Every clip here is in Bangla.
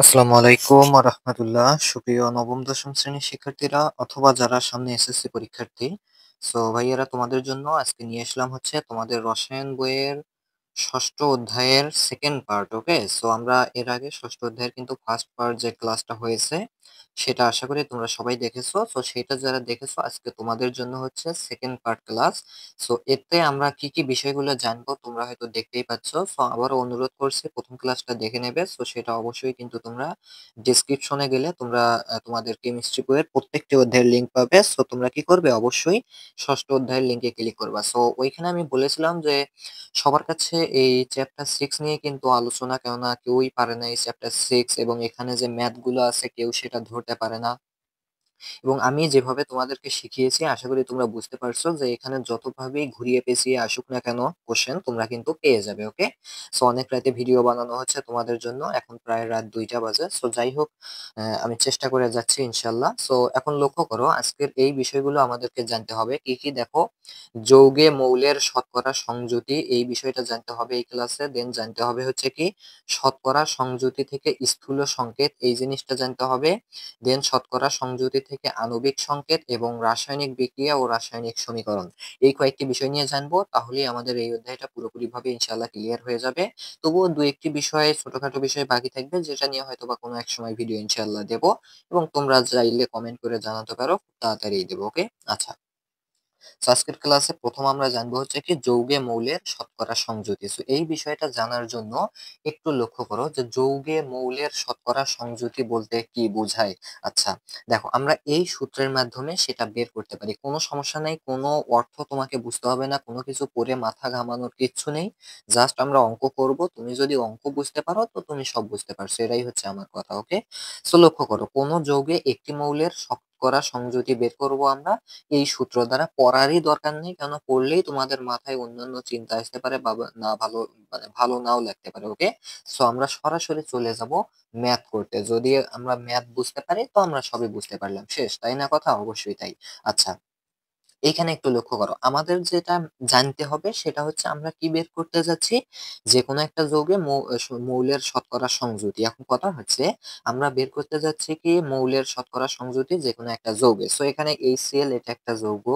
আসসালামু আলাইকুম রাহমাতুল্লাহ। সুপ্রিয় নবম দশম শ্রেণীর শিক্ষার্থীরা অথবা যারা সামনে এসএসসি পরীক্ষার্থী। সো ভাইয়েরা তোমাদের জন্য আজকে নিয়ে আসলাম হচ্ছে তোমাদের রসায়ন বইয়ের ষষ্ঠ অধ্যায়ের সেকেন্ড পার্ট। ওকে, সো আমরা এর আগে ষষ্ঠ অধ্যায়ের কিন্তু ফার্স্ট পার্ট যে ক্লাসটা হয়েছে সেটা আশা করি তোমরা সবাই দেখেছো। সো সেটা যারা দেখেছো আজকে তোমাদের জন্য হচ্ছে সেকেন্ড পার্ট ক্লাস। সো এতে আমরা কি কি বিষয়গুলো জানবো তোমরা হয়তো দেখতেই পাচ্ছ। সো আবারও অনুরোধ করছি প্রথম ক্লাসটা দেখে নেবে। সো সেটা অবশ্যই কিন্তু তোমরা ডেসক্রিপশনে গেলে তোমরা তোমাদের কেমিস্ট্রি বইয়ের প্রত্যেকটি অধ্যায়ের লিঙ্ক পাবে। সো তোমরা কি করবে, অবশ্যই ষষ্ঠ অধ্যায়ের লিঙ্কে ক্লিক করবা। সো ওইখানে আমি বলেছিলাম যে সবার কাছে এই চ্যাপ্টার 6 নিয়ে কিন্তু আলোচনা, কেননা কেউই পারে না এই চ্যাপ্টার 6, এবং এখানে যে ম্যাথ গুলো আছে কেউ সেটা ধরতে পারে না। এবং আমি যেভাবে তোমাদেরকে শিখিয়েছি আশা করি তোমরা বুঝতে পারছো যে এখানে যতভাবেই ঘুরিয়ে পেঁচিয়ে আসুক না কেন কোশ্চেন তোমরা কিন্তু পেয়ে যাবে। ওকে, সো অনেক রাতে ভিডিও বানানো হচ্ছে তোমাদের জন্য, এখন প্রায় রাত 2টা বাজে। সো যাই হোক, আমি চেষ্টা করে যাচ্ছি ইনশাল্লাহ। সো এখন লক্ষ্য করো, আজকের এই বিষয়গুলো আমাদেরকে জানতে হবে কি কি। দেখো, যৌগে মৌলের শতকরা সংযুতি, এই বিষয়টা জানতে হবে এই ক্লাসে। দেন জানতে হবে হচ্ছে কি শতকরা সংযুতি থেকে স্থূল সংকেত, এই জিনিসটা জানতে হবে। দেন শতকরা সংযুতি থেকে আণবিক সংকেত এবং রাসায়নিক বিক্রিয়া ও রাসায়নিক সমীকরণ, এই কয়েকটি বিষয় নিয়ে জানবো। তাহলেই আমাদের এই অধ্যায়টা পুরোপুরি ভাবে ইনশাল্লাহ ক্লিয়ার হয়ে যাবে। তবুও দু একটি বিষয়ে ছোটখাটো বিষয় বাকি থাকবে, যেটা নিয়ে হয়তো বা কোনো এক সময় ভিডিও ইনশাল্লাহ দেবো, এবং তোমরা চাইলে কমেন্ট করে জানাতে পারো, খুব তাড়াতাড়ি দেবো। ওকে, আচ্ছা। So, আজকের ক্লাসে প্রথম আমরা জানবো হচ্ছে কি যৌগে মৌলের শতকরা সংযুতি। So, এই বিষয়টা জানার জন্য একটু লক্ষ্য করো যে যৌগে মৌলের শতকরা সংযুতি বলতে কি বোঝায়। আচ্ছা, দেখো আমরা এই সূত্রের মাধ্যমে সেটা বের করতে পারি, কোনো সমস্যা নেই, কোনো অর্থ তোমাকে বুঝতে হবে না, কোনো কিছু পড়ে মাথা ঘামানোর কিচ্ছু নেই। জাস্ট আমরা অঙ্ক করব, তুমি যদি অঙ্ক বুঝতে পারো তো তুমি সব বুঝতে পারছো, এটাই হচ্ছে আমার কথা। ওকে, সো লক্ষ্য করো, কোন যৌগে একটি মৌলের শতকরা সংযুতি বের করব আমরা এই সূত্র দ্বারা। পড়ারই দরকার নেই, কেন পড়লেই তোমাদের মাথায় অন্যান্য চিন্তা আসতে পারে, বা না ভালো, মানে ভালো নাও লাগতে পারে। ওকে, সো আমরা সরাসরি চলে যাব ম্যাথ করতে। যদি আমরা ম্যাথ বুঝতে পারি তো আমরা সবই বুঝতে পারলাম, শেষ, তাই না? কথা অবশ্যই তাই। আচ্ছা, এইখানে একটু লক্ষ্য করো, আমাদের যেটা জানতে হবে সেটা হচ্ছে আমরা কি বের করতে যাচ্ছি, যে কোনো একটা যৌগে মৌলের শতকরা সংযুতি। এখন কথা হচ্ছে আমরা বের করতে যাচ্ছি কি মৌলের শতকরা সংযুতি যে কোনো একটা যৌগে। সো এখানে HCl এটা একটা যৌগ,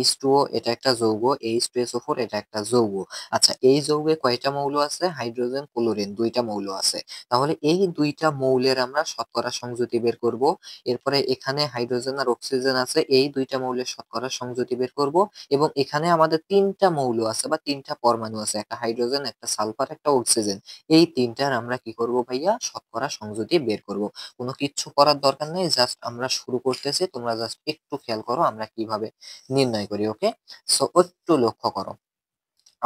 H2O এটা একটা যৌগ, H2SO4 এটা একটা যৌগ। আচ্ছা, এই যৌগে কয়টা মৌল আছে? হাইড্রোজেন ক্লোরিন দুইটা মৌল আছে। তাহলে এই দুইটা মৌলের আমরা শতকরা সংযুতি বের করব। এরপরে এখানে হাইড্রোজেন আর অক্সিজেন আছে, এই দুইটা মৌলের শতকরা সংযুতি বের করব। এবং এখানে আমাদের তিনটা মৌল আছে বা তিনটা পরমাণু আছে, একটা হাইড্রোজেন, একটা সালফার, একটা অক্সিজেন। এই তিনটার আমরা কি করব ভাইয়া, শতকরা সংযুতি বের করব। কোনো কিচ্ছু করার দরকার নেই, জাস্ট আমরা শুরু করতেছি, তোমরা জাস্ট একটু খেয়াল করো আমরা কিভাবে নির্ণয় করি। ওকে, সো একটু লক্ষ্য করো,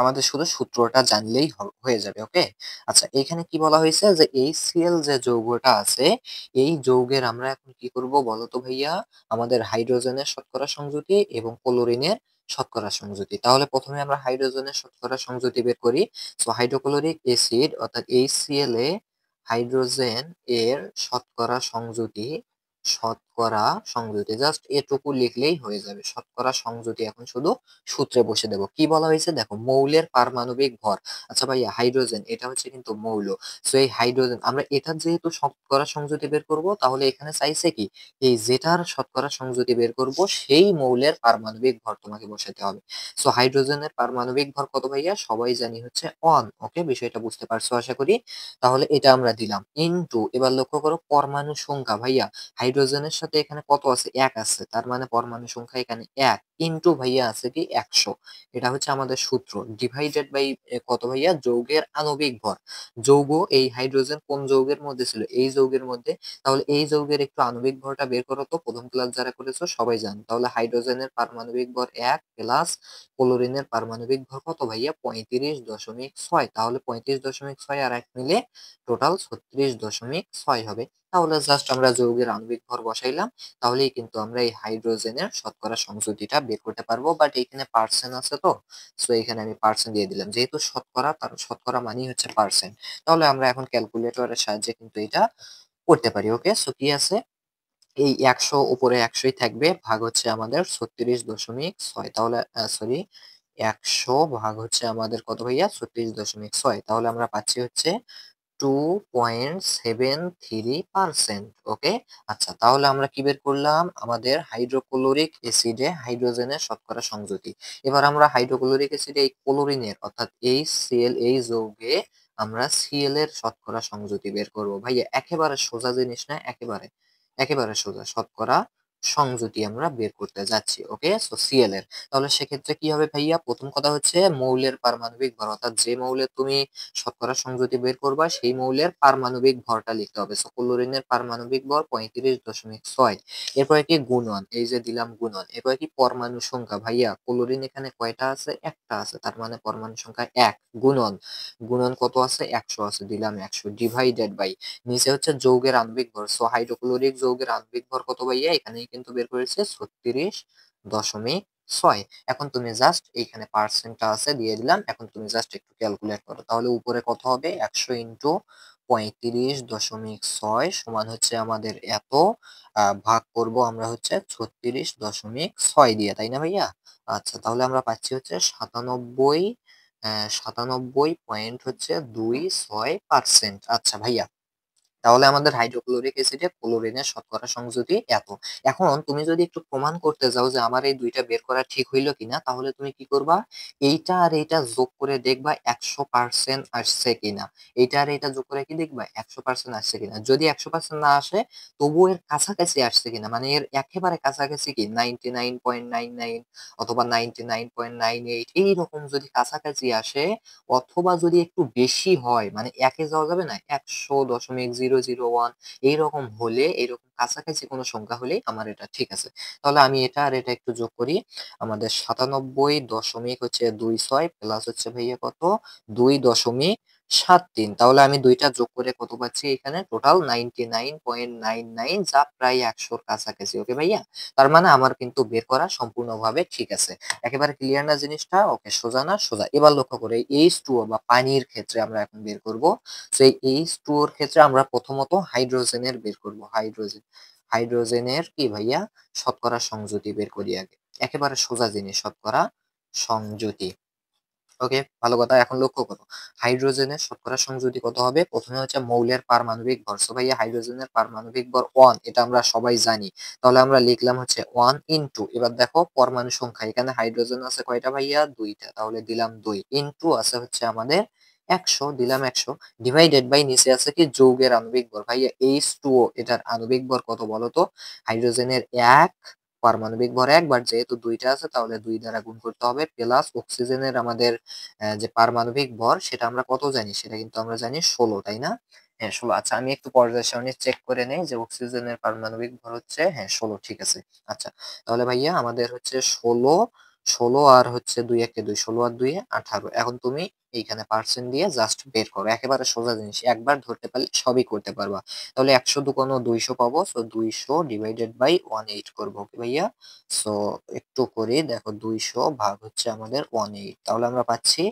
আমাদের শুধু সূত্রটা জানলেই হয়ে যাবে। ওকে, আচ্ছা, এখানে কি বলা হয়েছে যে HCl যে যৌগটা আছে, এই যৌগের আমরা এখন কি করব বলো তো ভাইয়া, আমাদের হাইড্রোজেনের শতকরা সংযুতি এবং ক্লোরিনের শতকরা সংযুতি। তাহলে প্রথমে আমরা হাইড্রোজেনের শতকরা সংযুতি বের করি। সো হাইড্রোক্লোরিক অ্যাসিড অর্থাৎ HCl এ হাইড্রোজেন এর শতকরা সংযুতি, শতকরা সংযুতি জাস্ট এটুকু লিখলেই হয়ে যাবে। শতকরা সংযুতি এখন শুধু সূত্রে বসে দেবো। কি বলা হয়েছে দেখো, মৌলের পারমাণবিক ভর। আচ্ছা ভাইয়া, হাইড্রোজেন এটা হচ্ছে কিন্তু মৌল। সো এই হাইড্রোজেন আমরা এটার যেহেতু শতকরা সংযুতি বের করব, তাহলে এখানে চাইছে কি এই যেটার শতকরা সংযুতি বের করব সেই মৌলের পারমাণবিক ভর তোমাকে বসাতে হবে। সো হাইড্রোজেনের পারমাণবিক ভর কত ভাইয়া, সবাই জানি হচ্ছে 1। ওকে, বিষয়টা বুঝতে পারছো আশা করি। তাহলে এটা আমরা দিলাম ইনটু, এবার লক্ষ্য করো পরমাণু সংখ্যা ভাইয়া, হাইড্রোজেনের সাথে এখানে কত আছে, 1 আছে, তার মানে পরমাণু সংখ্যা এখানে 1 ইনটু ভাইয়া আছে কি 100। এটা হচ্ছে আমাদের সূত্র, ডিভাইডেড বাই কত ভাইয়া, যৌগের আণবিক ভর। যৌগ এই হাইড্রোজেন কোন যৌগের মধ্যে ছিল, এই যৌগের মধ্যে। তাহলে এই যৌগের একটু আণবিক ভরটা বের করো তো, প্রথম ক্লাস যারা করেছো সবাই জানো। তাহলে হাইড্রোজেনের পারমাণবিক ভর 1 প্লাস ক্লোরিনের পারমাণবিক ভর কত ভাইয়া, 35.6। তাহলে 35.6 আর 1 মিলে টোটাল 36.6 হবে। তাহলে জাস্ট আমরা যৌগের আণবিক ভর বসাইলাম, তাহলেই কিন্তু আমরা এই হাইড্রোজেনের শতকরা সংযুতিটা বের করতে পারবো। বাট এখানে পার্সেন্ট আছে তো, সো এখানে আমি পার্সেন্ট দিয়ে দিলাম, যেহেতু শতকরা, তার শতকরা মানেই হচ্ছে পার্সেন্ট। তাহলে আমরা এখন ক্যালকুলেটরের সাহায্যে কিন্তু এটা করতে পারি। ওকে, সো কি আছে, এই 100 উপরে 100ই থাকবে, ভাগ হচ্ছে আমাদের 36.6। তাহলে সরি, 100 ভাগ হচ্ছে আমাদের কত ভাইয়া, 36.6। তাহলে আমরা পাচ্ছি হচ্ছে 2.73%। ওকে, আচ্ছা তাহলে আমরা কি বের করলাম? আমাদের হাইড্রোক্লোরিক অ্যাসিডে হাইড্রোজেনের শতকরা সংযুতি। এবার আমরা হাইড্রোক্লোরিক অ্যাসিডে এই ক্লোরিনের অর্থাৎ HCl এই যৌগে আমরা Cl এর শতকরা সংযুতি বের করব। ভাইয়া একেবারে সোজা জিনিস না, একেবারে সোজা শতকরা সংযুতি আমরা বের করতে যাচ্ছি। ওকে, সো Cl এর তাহলে সেক্ষেত্রে কি হবে ভাইয়া? প্রথম কথা হচ্ছে মৌলের পারমাণবিক ভর, অর্থাৎ যে মৌলের তুমি শতকরা সংযুতি বের করবা সেই মৌলের পারমাণবিক ভরটা লিখতে হবে। সো ক্লোরিনের পারমাণবিক ভর 35.6। এরপরে কি গুণন, এই যে দিলাম গুণন। এরপরে কি পরমাণু সংখ্যা, ভাইয়া ক্লোরিন এখানে কয়টা আছে? একটা আছে, তার মানে পরমাণু সংখ্যা 1। গুণন, গুণন কত আছে? 100 আছে, দিলাম 100 ডিভাইডেড বাই নিচে হচ্ছে যৌগের আণবিক ভর। সো হাইড্রোক্লোরিক যৌগের আণবিক ভর কত ভাইয়া? এখানেই কিন্তু বের করেছে 36.6। এখন তুমি জাস্ট এইখানে পার্সেন্টটা আছে দিয়ে দিলাম, এখন তুমি জাস্ট একটু ক্যালকুলেট করো, তাহলে উপরে কত হবে? 100 ইন্টু 35.6 সমান হচ্ছে আমাদের এত, ভাগ করব আমরা হচ্ছে 36.6 দিয়ে, তাই না ভাইয়া? আচ্ছা তাহলে আমরা পাচ্ছি হচ্ছে 97.26%। আচ্ছা ভাইয়া, তাহলে আমাদের হাইড্রোক্লোরিক অ্যাসিডে ক্লোরিনের শতকরা সংযুতি এত। এখন তুমি যদি একটু প্রমাণ করতে যাও যে আমার এই দুইটা বের করা ঠিক হইলো কিনা, তাহলে তুমি কি করবা? এইটা আর এইটা যোগ করে দেখবা 100% আসছে কিনা। এইটা আর এইটা যোগ করে কি দেখবা 100% আসছে কিনা। যদি 100% না আসে, তবুও এর কাছাকাছি আসছে কিনা, মানে এর একেবারে কাছাকাছি কি 99.99 অথবা 99.98 এইরকম যদি কাছাকাছি আসে, অথবা যদি একটু বেশি হয়, মানে একে যাওয়া যাবে না, 100.001 এইরকম হলে, এইরকম কাছাকাছি কোনো সংখ্যা হলেই আমার এটা ঠিক আছে। তাহলে আমি এটা আর এটা একটু যোগ করি, আমাদের 97.26 প্লাস হচ্ছে ভাইয়া কত? 2.73। তাহলে আমি দুইটা যোগ করে কত পাচ্ছি? এখানে টোটাল 99.99, যা প্রায় 100-র কাছাকাছি। ওকে ভাইয়া, তার মানে আমার কিন্তু বের করা সম্পূর্ণভাবে ঠিক আছে। একেবারে ক্লিয়ার না জিনিসটা? ওকে, সোজা না? সোজা। এবার লক্ষ্য করে H2O বা পানির ক্ষেত্রে আমরা এখন বের করব। সেই H2O এর ক্ষেত্রে আমরা প্রথমত হাইড্রোজেনের বের করব। হাইড্রোজেনের কি ভাইয়া? শতকরা সংযুতি বের করি আগে। একেবারে সোজা জিনিস, শতকরা সংযুতি। ওকে, ভালো কথা। এখন লক্ষ্য করো, হাইড্রোজেনের শতকরা সংযুতি কত হবে? প্রথমে হচ্ছে মৌলের পারমাণবিক ভর। সো ভাইয়া হাইড্রোজেনের পারমাণবিক ভর 1, এটা আমরা সবাই জানি। তাহলে আমরা লিখলাম হচ্ছে 1 ইনটু, এবার দেখো পরমাণু সংখ্যা, এখানে হাইড্রোজেন আছে কয়টা ভাইয়া? 2টা, তাহলে দিলাম 2 ইনটু আছে হচ্ছে আমাদের 100, দিলাম 100 ডিভাইডেড বাই নিচে আছে কি? যৌগের আণবিক ভর। ভাইয়া H2O এটার আণবিক ভর কত বলো তো? হাইড্রোজেনের 1, পারমাণবিক ভর 1, বাট যেহেতু 2টা আছে তাহলে 2 দ্বারা গুণ করতে হবে, প্লাস অক্সিজেনের আমাদের যে পারমাণবিক ভর সেটা আমরা কত জানি? সেটা কিন্তু আমরা জানি 16, তাই না? হ্যাঁ 16। আচ্ছা আমি একটু পর্যায় সারণী চেক করে নেই যে অক্সিজেনের পারমাণবিক ভর হচ্ছে, হ্যাঁ 16, ঠিক আছে। আচ্ছা তাহলে ভাইয়া আমাদের হচ্ছে 16, 16 আর হচ্ছে 2 একে 2, 16 আর 2 এ 18। এখন তুমি এইখানে পার্সেন্ট দিয়ে জাস্ট বের করো, একেবারে সোজা জিনিস, একবার ধরতে পারলে সবই করতে পারবা। তাহলে 100 দুগুণ 200 পাবো, সো 200 ডিভাইডেড বাই 18 করবো। ওকে ভাইয়া, সো একটু করে দেখো, 200 ভাগ হচ্ছে আমাদের 18, তাহলে আমরা পাচ্ছি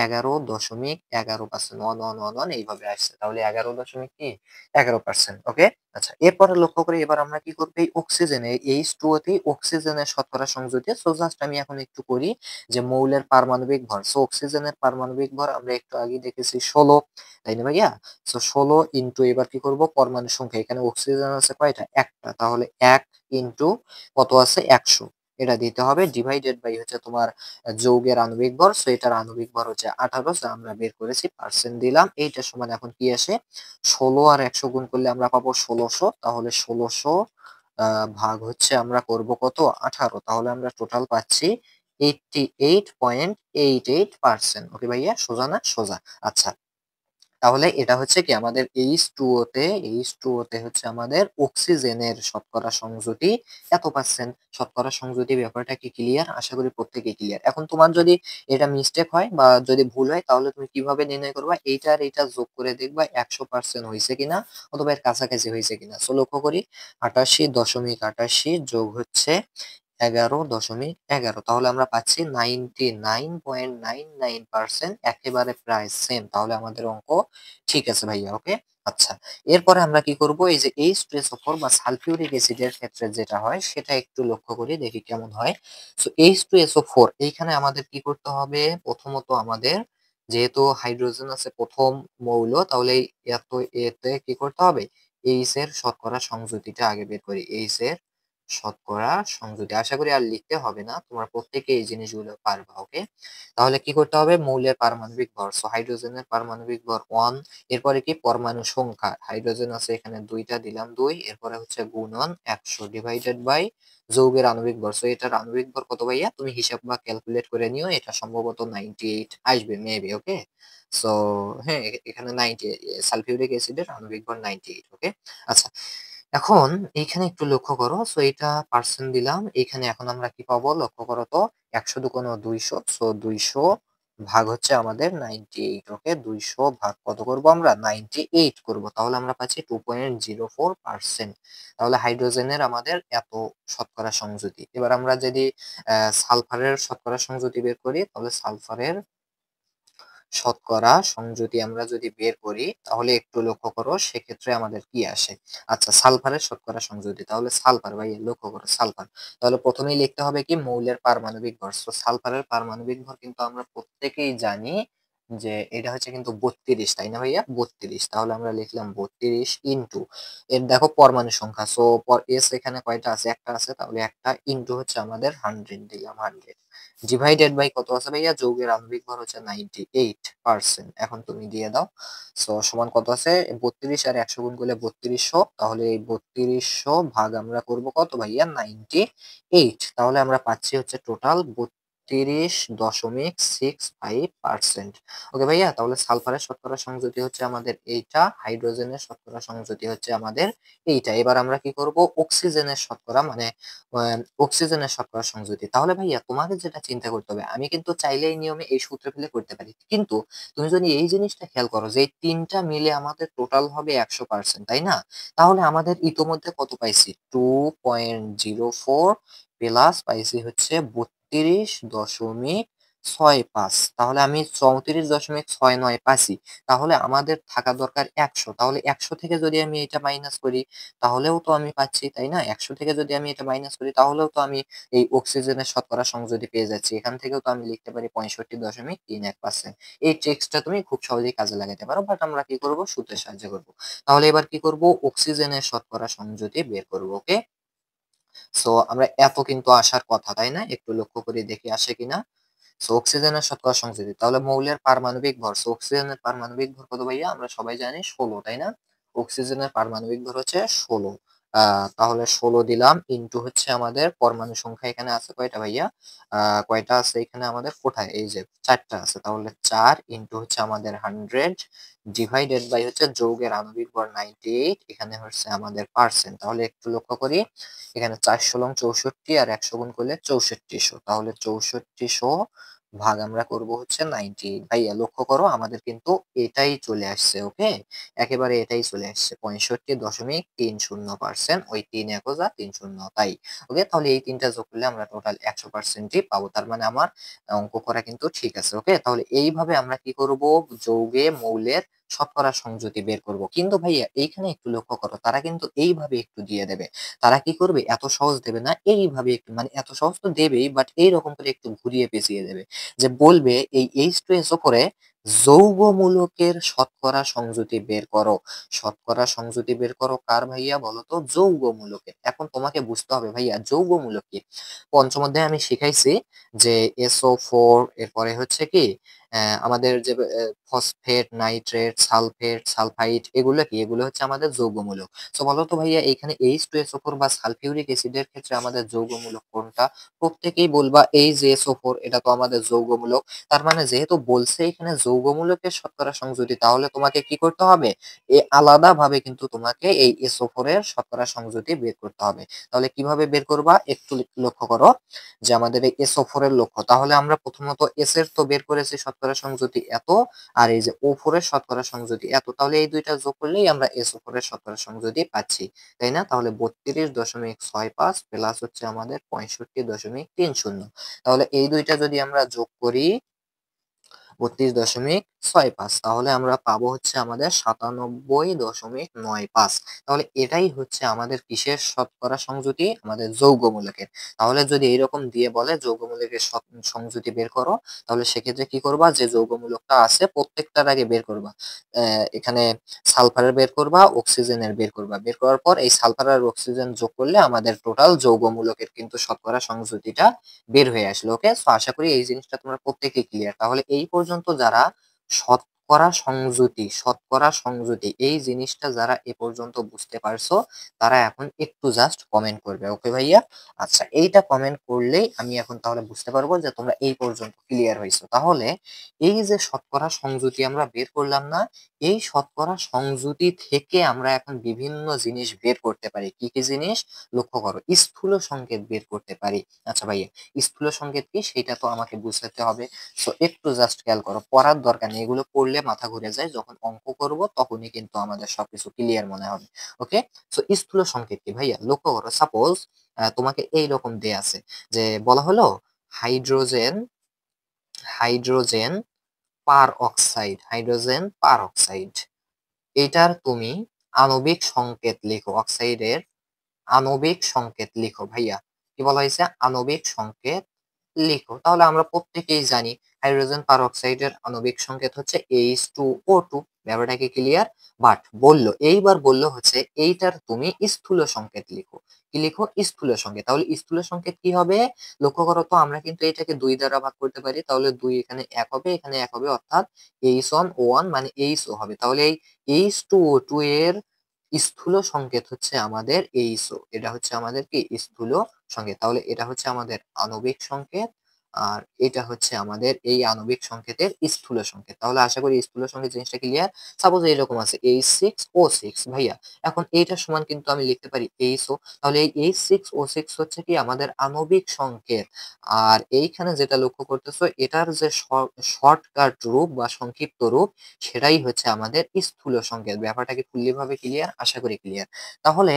11.11%। 1111 এইভাবে আসছে, তাহলে 11.11%। ওকে, আচ্ছা এরপরে লক্ষ্য করি, এবার আমরা কি করবো? এই অক্সিজেনে H2O তে অক্সিজেনের শতকরা সংযুতি। সো জাস্ট আমি এখন একটু করি যে মৌলের পারমাণবিক ভর। সো অক্সিজেনের পারমাণবিক ভর আমরা একটু আগে দেখেছি 16, তাই না ভাইয়া? সো 16 ইনটু, এবার কি করব? পরমাণু সংখ্যা, এখানে অক্সিজেন আছে কয়টা? একটা, তাহলে 1 ইনটু কত আছে? 100, এটা দিতে হবে, ডিভাইডেড বাই হচ্ছে তোমার যৌগের আণবিক ভর। সো এটার আণবিক ভর হচ্ছে 18, সো আমরা বের করেছি, পার্সেন্ট দিলাম। এইটা সমান এখন কি আসে? 16 আর 100 গুণ করলে আমরা পাবো 1600, তাহলে 1600 ভাগ হচ্ছে আমরা করব কত? 18, তাহলে আমরা টোটাল পাচ্ছি 88.88%। ওকে ভাইয়া, সোজা না? সোজা। আচ্ছা তাহলে এটা হচ্ছে কি আমাদের H2O তে হচ্ছে আমাদের অক্সিজেনের শতকরা সংযুতি এত পার্সেন্ট। শতকরা সংযুতি ব্যাপারটা কি ক্লিয়ার? আশা করি প্রত্যেকেই ক্লিয়ার। এখন তোমার যদি এটা মিস্টেক হয় বা যদি ভুল হয়, তাহলে তুমি কিভাবে নির্ণয় করবা? এইটা আর এইটা যোগ করে দেখবা 100% হয়েছে কিনা, অথবা এর কাছাকাছি হয়েছে কিনা। সো লক্ষ্য করি, 88.88 যোগ হচ্ছে 11.11, তাহলে আমরা পাচ্ছি 99.99%, একেবারে প্রায় সেম। তাহলে আমাদের অঙ্ক ঠিক আছে ভাইয়া। ওকে, আচ্ছা এরপরে আমরা কি করব? এই যে H2SO4 বা সালফিউরিক অ্যাসিডের ক্ষেত্রে যেটা হয় সেটা একটু লক্ষ্য করি, দেখি কেমন হয়। সো H2SO4 এইখানে আমাদের কি করতে হবে? প্রথমত আমাদের যেহেতু হাইড্রোজেন আছে প্রথম মৌল, তাহলে এত এতে কি করতে হবে, এইচ এর শতকরা সংযুতিটা আগে বের করি। এইচ এর শতকরা সংযুতি, আশা করি আর লিখতে হবে না, তোমরা প্রত্যেকে এই জিনিসগুলো পারবা। ওকে, তাহলে কি করতে হবে, মৌলের পারমাণবিক ভর। সো হাইড্রোজেনের পারমাণবিক ভর 1, এরপরে কি পরমাণু সংখ্যা, হাইড্রোজেন আছে এখানে দুইটা, দিলাম 2, এরপরে হচ্ছে গুণন 100 ডিভাইডেড বাই যৌগের আণবিক ভর। সো এটার আণবিক ভর কত ভাইয়া, তুমি হিসাব বা ক্যালকুলেট করে নিও, এটা সম্ভবত 98 আসবে মেবি। ওকে, সো হ্যাঁ, এখানে 90, সালফিউরিক অ্যাসিডের আণবিক ভর 98। ওকে, আচ্ছা, এখন এইখানে একটু লক্ষ্য করো। সো এটা পার্সেন্ট দিলাম এখানে, এখন আমরা কি পাবো লক্ষ্য করো তো, 100 দুগুণ 200, সো 200 ভাগ হচ্ছে আমাদের 98। ওকে, 200 ভাগ কত করব আমরা, 98 করব, তাহলে আমরা পাচ্ছি 2.04%। তাহলে হাইড্রোজেনের আমাদের এত শতকরা সংযুতি। এবার আমরা যদি সালফারের শতকরা সংযুতি বের করি, তাহলে সালফারের শতকরা সংযুতি আমরা যদি বের করি, তাহলে একটু লক্ষ্য করো সেক্ষেত্রে আমাদের কি আসে। আচ্ছা, সালফারের শতকরা সংযুতি, তাহলে সালফার ভাই লক্ষ্য করো সালফার, তাহলে প্রথমেই লিখতে হবে কি মৌলের পারমাণবিক ভর। তো সালফারের পারমাণবিক ভর কিন্তু আমরা প্রত্যেকেই জানি যে এটা হচ্ছে কিন্তু 32, তাই না ভাইয়া, 32। তাহলে আমরা লিখলাম 32 ইন্টু এর দেখো পরমাণু সংখ্যা, সো এস এখানে কয়টা আছে, একটা আছে, তাহলে একটা ইন্টু হচ্ছে আমাদের 100, দিলাম 100 ডিভাইডেড বাই কত আছে ভাইয়া, যৌগের আণবিক ভর হচ্ছে 98%। এখন তুমি দিয়ে দাও, সো সমান কত আছে, 32 আর 100 গুণ করলে 3200, তাহলে এই 3200 ভাগ আমরা করব কত ভাইয়া, 98, তাহলে আমরা পাচ্ছি হচ্ছে টোটাল 32.65%। ওকে ভাইয়া, তাহলে সালফারের শতকরা সংযুতি হচ্ছে আমাদের এইটা, হাইড্রোজেনের শতকরা সংযুতি হচ্ছে আমাদের এইটা। এবার আমরা কি করব, অক্সিজেনের শতকরা মানে অক্সিজেনের শতকরা সংযুতি। তাহলে ভাইয়া তোমাকে যেটা চিন্তা করতে হবে, আমি কিন্তু চাইলে এই নিয়মে এই সূত্র ফেলে করতে পারি, কিন্তু তুমি যদি এই জিনিসটা খেয়াল করো যে এই তিনটা মিলে আমাদের টোটাল হবে 100%, তাই না? তাহলে আমাদের ইতোমধ্যে কত পাইছি, 2.04 প্লাস পাইছি হচ্ছে 32.65। তাহলে আমি 34.69 পাইছি, তাহলে আমাদের থাকা দরকার 100। তাহলে 100 থেকে যদি আমি এটা মাইনাস করি, তাহলেও তো আমি পাচ্ছি, তাই না? 100 থেকে যদি আমি এটা মাইনাস করি, তাহলেও তো আমি এই অক্সিজেনের শতকরা সংযুতি পেয়ে যাচ্ছি। এখান থেকেও তো আমি লিখতে পারি 65.31%। এই ট্রিক্সটা তুমি খুব সহজেই কাজে লাগাতে পারো, বাট আমরা কি করব, সূত্রের সাহায্যে করব। তাহলে এবার কি করব, অক্সিজেনের শতকরা সংযুতি বের করব। ওকে, সো আমরা এত কিন্তু আসার কথা, তাই না? একটু লক্ষ্য করে দেখি আসে কিনা। সো অক্সিজেনের শতকরা সংযুতি, তাহলে মৌলের পারমাণবিক ভর। সো অক্সিজেনের পারমাণবিক ভর কত ভাইয়া, আমরা সবাই জানি 16, তাই না? অক্সিজেনের পারমাণবিক ভর হচ্ছে 16। তাহলে 16 দিলাম ইন্টু হচ্ছে আমাদের পরমাণু সংখ্যা এখানে আছে কয়টা ভাইয়া, কয়টা আছে এখানে আমাদের, কোথায়, এই যে 4টা আছে, তাহলে 4 ইন্টু হচ্ছে আমাদের 100 ডিভাইডেড বাই হচ্ছে যৌগের আণবিক ভর 98, এখানে হচ্ছে আমাদের পার্সেন্ট। তাহলে একটু লক্ষ্য করি, এখানে 4 64 আর 100 গুণ করলে 6400, তাহলে 6400 ভাগ আমরা করব হচ্ছে 98। ভাইয়া লক্ষ্য করো আমাদের কিন্তু এটাই চলে আসছে। ওকে, একেবারে এটাই চলে আসছে, 65.30%, ওই 3 একজা 3 শূন্য, তাই। ওকে, তাহলে এই তিনটা যোগ করলে আমরা টোটাল 100%ই পাবো, তার মানে আমার অঙ্ক করা কিন্তু ঠিক আছে। ওকে, তাহলে এইভাবে আমরা কি করব, যৌগে মৌলের শতকরা সংযুতি বের করব। কিন্তু ভাইয়া এইখানে একটু লক্ষ্য করো, তারা কিন্তু এইভাবে একটু দিয়ে দেবে, তারা কি করবে, এত সহজ দেবে না, এইভাবে একটু, মানে এত সহজ তো দেবেই, বাট এইরকম করে একটু ঘুরিয়ে পেঁচিয়ে দেবে, যে বলবে এই H2SO করে যৌগমূলকের শতকরা সংযুতি বের করো। শতকরা সংযুতি বের করো কার ভাইয়া বলো তো, যৌগমূলকের। এখন তোমাকে বুঝতে হবে ভাইয়া যৌগমূলক কি। পঞ্চম অধ্যায়ে আমি শিখাইছি যে SO4, এরপরে হচ্ছে কি আমাদের যে ফসফেট, নাইট্রেট, সালফেট, সালফাইড, এগুলো কি, এগুলো হচ্ছে আমাদের যৌগমূলক। তো বলো তো ভাইয়া এখানে H2SO4 বা সালফিউরিক অ্যাসিডের ক্ষেত্রে আমাদের যৌগমূলক কোনটা? প্রত্যেকেই বলবা এই যে SO4, এটা তো আমাদের যৌগমূলক। তার মানে যেহেতু বলছে এখানে যৌগমূলকের শতকরা সংযুতি, তাহলে তোমাকে কি করতে হবে, আলাদা ভাবে কিন্তু তোমাকে এই SO4 এর শতকরা সংযুতি বের করতে হবে। তাহলে কিভাবে বের করবা, একটু লক্ষ্য করো যে আমাদের এই SO4 এর লক্ষ্য, তাহলে আমরা প্রথমত এস এর তো বের করেছি শতকরা সংযুতি এত, আর এই যে O4 এর শতকরা সংযুতি এত, তাহলে এই দুইটা যোগ করলেই আমরা SO4 এর শতকরা সংযুতি পাচ্ছি, তাই না? তাহলে 32.65 প্লাস হচ্ছে আমাদের 65.30। তাহলে এই দুইটা যদি আমরা যোগ করি, 32.65। তাহলে আমরা পাবো হচ্ছে আমাদের 97.95। তাহলে এটাই হচ্ছে আমাদের কিসের শতকরা সংযুতি, আমাদের যৌগমূলকের। তাহলে যদি এইরকম দিয়ে বলে যৌগমূলকের সংযুতি বের করো, তাহলে সেক্ষেত্রে কি করবা, যে যৌগমূলকটা আছে প্রত্যেকটার আগে বের করবা। এখানে সালফারের বের করবা, অক্সিজেনের বের করবা, বের করার পর এই সালফার আর অক্সিজেন যোগ করলে আমাদের টোটাল যৌগমূলকের কিন্তু শতকরা সংযুতিটা বের হয়ে আসলো। ওকে, সো আশা করি এই জিনিসটা তোমরা প্রত্যেকেই ক্লিয়ার। তাহলে এই পর্যন্ত যারা শতকরা সংযুতি এই জিনিসটা যারা এ পর্যন্ত বুঝতে পারছো, তারা এখন একটু জাস্ট কমেন্ট করবে। ওকে ভাইয়া, আচ্ছা এইটা কমেন্ট করলেই আমি এখন তাহলে বুঝতে পারবো যে তোমরা এই পর্যন্ত ক্লিয়ার হয়েছো। তাহলে এই যে শতকরা সংযুতি আমরা বের করলাম না, এই শতকরা সংযুতি থেকে আমরা এখন বিভিন্ন জিনিস বের করতে পারি। কি কি জিনিস লক্ষ্য করো, স্থূল সংকেত বের করতে পারি। আচ্ছা ভাইয়া, স্থূল সংকেত কি সেটা তো আমাকে বুঝতে হবে। সো একটু জাস্ট খেয়াল করো, পড়ার দরকার নেই, এগুলো পড়লে মাথা ঘুরে যায়, যখন অঙ্ক করব তখনই কিন্তু আমাদের সবকিছু ক্লিয়ার মনে হবে। ওকে, সো স্থূল সংকেত কি ভাইয়া, লক্ষ্য করো, সাপোজ তোমাকে এই রকম দেয়া আছে, যে বলা হলো হাইড্রোজেন হাইড্রোজেন হাইড্রোজেন পার অক্সাইড, এটার তুমি আণবিক সংকেত লিখো, অক্সাইডের আণবিক সংকেত লিখো। ভাইয়া কি বলা হয়েছে, আণবিক সংকেত লিখো। তাহলে আমরা প্রত্যেকেই জানি হাইড্রোজেন পার অক্সাইডের আণবিক সংকেত হচ্ছে H2O2। ব্যাপারটা কি ক্লিয়ার? বাট এইবার বললো হচ্ছে এইটার তুমি স্থূল সংকেত লিখো। কি লিখো? স্থূল সংকেত। তাহলে স্থূল সংকেত কি হবে, লক্ষ্য করো তো, আমরা কিন্তু এটাকে 2 দ্বারা ভাগ করতে পারি। তাহলে 2 এখানে 1 হবে, এখানে 1 হবে, অর্থাৎ H1O1 মানে HO হবে। তাহলে এই H2O2 এর স্থূল সংকেত হচ্ছে আমাদের এইচও, এটা হচ্ছে আমাদের কি স্থূল সংকেত। তাহলে এটা হচ্ছে আমাদের আণবিক সংকেত, আর এটা হচ্ছে আমাদের এই আণবিক সংকেতের স্থূল সংকেত। তাহলে আশা করি স্থূল সংকেত জিনিসটা ক্লিয়ার। সাপোজ এরকম আছে H6O6, ভাইয়া এখন এইটা সমান কিন্তু আমি লিখতে পারি এইচও। তাহলে এই H6O6 হচ্ছে কি আমাদের আণবিক সংকেত। আর এইখানে যেটা লক্ষ্য করতেছো, এটার যে শর্টকাট রূপ বা সংক্ষিপ্ত রূপ, সেটাই হচ্ছে আমাদের স্থূল সংকেত। ব্যাপারটা কি ফুললি ভাবে ক্লিয়ার? আশা করি ক্লিয়ার। তাহলে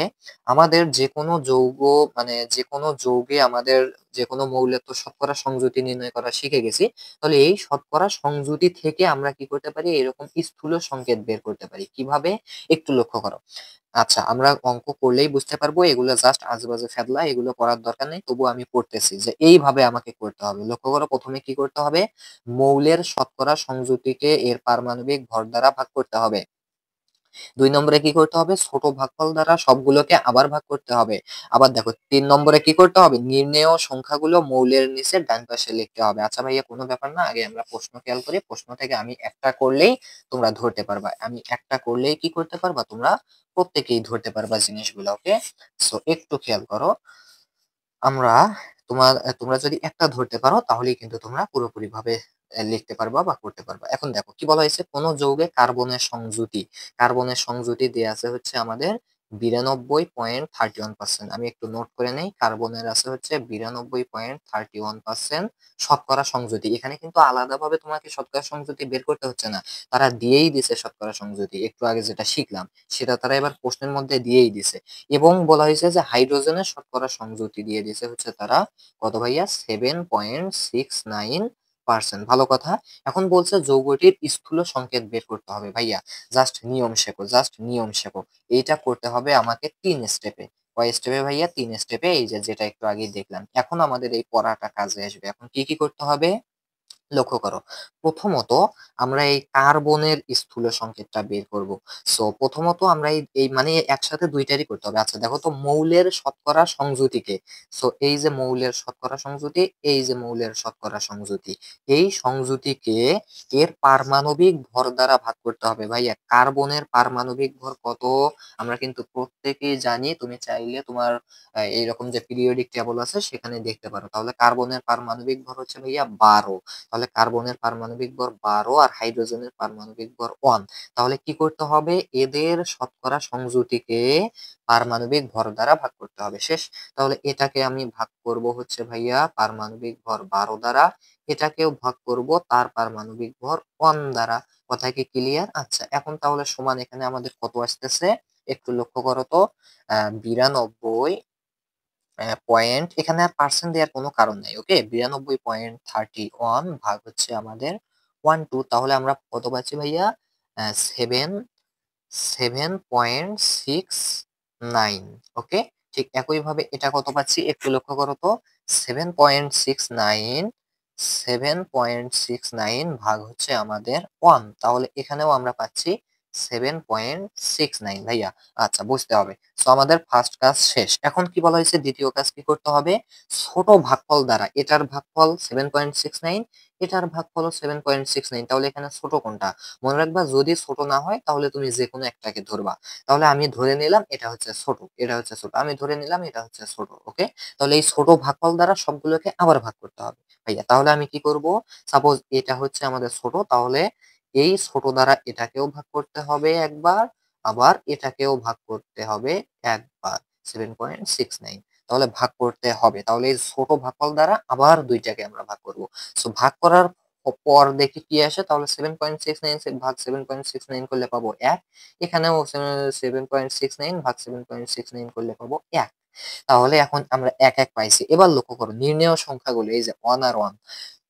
আমাদের যে কোনো যৌগ, মানে যে কোনো যৌগে আমাদের যে কোনো মৌলের তো শতকরা সংযুতি নির্ণয় করা শিখে গেছি। তাহলে এই শতকরা সংযুতি থেকে আমরা কি করতে পারি, এরকম স্থূল সংকেত বের করতে পারি। কিভাবে একটু লক্ষ্য করো। আচ্ছা, আমরা অঙ্ক করলেই বুঝতে পারবো, এগুলো জাস্ট আজেবাজে ফেদলা, এগুলো করার দরকার নেই, তবু আমি করতেছি যে এইভাবে আমাকে করতে হবে। লক্ষ্য করো, প্রথমে কি করতে হবে, মৌলের শতকরা সংযুতিকে এর পারমাণবিক ভর দ্বারা ভাগ করতে হবে। 2 নম্বরে কি করতে হবে, ছোট ভাগফল দ্বারা সবগুলোকে আবার ভাগ করতে হবে। আবার দেখো 3 নম্বরে কি করতে হবে, নির্ণেয় সংখ্যাগুলো মৌলের নিচে ডান পাশে লিখতে হবে। আচ্ছা ভাইয়া, কোনো ব্যাপার না, আগে আমরা প্রশ্ন খেয়াল করি। প্রশ্ন থেকে আমি একটা করলেই তোমরা ধরতে পারবা, আমি একটা করলেই কি করতে পারবা, তোমরা প্রত্যেকেই ধরতে পারবা জিনিসগুলো। ওকে, সো একটু খেয়াল করো, আমরা তোমরা যদি একটা ধরতে পারো তাহলেই কিন্তু তোমরা পুরোপুরি ভাবে লিখতে পারবা বা করতে পারবা। এখন দেখো কি বলা হয়েছে, কোন যৌগে কার্বনের সংযুতি দেয়া আছে হচ্ছে আমাদের 92.31%। আমি একটু নোট করে নেই, কার্বনের আছে হচ্ছে 92.31% শতকরা সংযুতি। এখানে কিন্তু আলাদাভাবে তোমাকে শতকরা সংযুতি বের করতে হচ্ছে না, তারা দিয়েই দিছে শতকরা সংযুতি। একটু আগে যেটা শিখলাম সেটা তারা এবার প্রশ্নের মধ্যে দিয়েই দিছে। এবং বলা হয়েছে যে হাইড্রোজেনের শতকরা সংযুতি দিয়ে দিয়েছে হচ্ছে তারা কত ভাইয়া, 7.69%। ভালো কথা। এখন বলছে যৌগটির স্থূল সংকেত বের করতে হবে। ভাইয়া জাস্ট নিয়ম শেখো, জাস্ট নিয়ম শেখো। এইটা করতে হবে আমাকে 3 স্টেপে। কয় স্টেপে ভাইয়া? 3 স্টেপে। এই যে যেটা একটু আগে দেখলাম, এখন আমাদের এই পড়াটা কাজে আসবে। এখন কি কি করতে হবে লক্ষ্য করো। প্রথমত আমরা এই কার্বনের স্থূল সংকেতটা বের করব। সো প্রথমত আমরা এই মানে একসাথে দুইটারই করতে হবে। আচ্ছা দেখো তো, মৌলের শতকরা সংযুতিকে, সো এই যে মৌলের শতকরা সংযুতি, এই যে মৌলের শতকরা সংযুতি, এই সংযুতিকে এর পারমাণবিক ভর দ্বারা ভাগ করতে হবে। ভাইয়া কার্বনের পারমাণবিক ভর কত আমরা কিন্তু প্রত্যেকেই জানি, তুমি চাইলে তোমার এইরকম যে পিরিয়ডিক টেবল আছে সেখানে দেখতে পারো। তাহলে কার্বনের পারমাণবিক ভর হচ্ছে ভাইয়া 12। তাহলে কার্বনের পারমাণবিক ভর 12 আর হাইড্রোজেনের পারমাণবিক ভর 1। তাহলে কি করতে হবে, এদের শতকরা সংযুতিকে পারমাণবিক ভর দ্বারা ভাগ করতে হবে। শেষ। তাহলে এটাকে আমি ভাগ করব হচ্ছে ভাইয়া পারমাণবিক ভর 12 দ্বারা, এটাকেও ভাগ করব তার পারমাণবিক ভর 1 দ্বারা। কথা কি ক্লিয়ার? আচ্ছা এখন তাহলে সমান এখানে আমাদের কত আসতেছে একটু লক্ষ্য করো তো, 92 পয়েন্ট, এখানে আর পার্সেন্ট দেওয়ার কোনো কারণ নাই। ওকে, 92.31 ভাগ হচ্ছে আমাদের 1 2, তাহলে আমরা কত পাচ্ছি ভাইয়া? 7 7.69। ওকে, ঠিক একইভাবে এটা কত পাচ্ছি একটু লক্ষ্য করো তো। 7.69, 7.69 ভাগ হচ্ছে আমাদের 1, তাহলে এখানেও আমরা পাচ্ছি 7.69 ভাইয়া। আচ্ছা, বুঝতে হবে। সো আমাদের ফার্স্ট কাজ শেষ। এখন কি বলা হয়েছে, দ্বিতীয় কাজ কি করতে হবে? ছোট ভাগফল দ্বারা এটার ভাগফল 7.69, এটার ভাগফল 7.69, তাহলে এখানে ছোট কোনটা? মনে রাখবা, যদি ছোট না হয় তাহলে তুমি যে কোনো একটাকে ধরবা। তাহলে আমি ধরে নিলাম এটা হচ্ছে ছোট, এটা হচ্ছে ছোট, আমি ধরে নিলাম এটা হচ্ছে ছোট। ওকে, তাহলে এই ছোট ভাগফল দ্বারা সবগুলোকে আবার ভাগ করতে হবে ভাইয়া। তাহলে আমি কি করব? সাপোজ এটা হচ্ছে আমাদের ছোট, তাহলে এই ছোট দ্বারা এটাকেও ভাগ করতে হবে একবার, আবার এটাকেও ভাগ করতে হবে একবার। 7.69, তাহলে ভাগ করতে হবে। তাহলে এই ছোট ভাগফল দ্বারা আবার দুইটাকে আমরা ভাগ করব। সো ভাগ করার পর দেখি কি আসে, তাহলে 7.69 ভাগ 7.69 করলে পাবো 1। এখানেও 7.69 ভাগ 7.69 করলে পাবো 1। তাহলে এখন আমরা 1 1 পাইছি। এবার লক্ষ্য করো নির্ণেয় সংখ্যাগুলো, এই যে 1 আর 1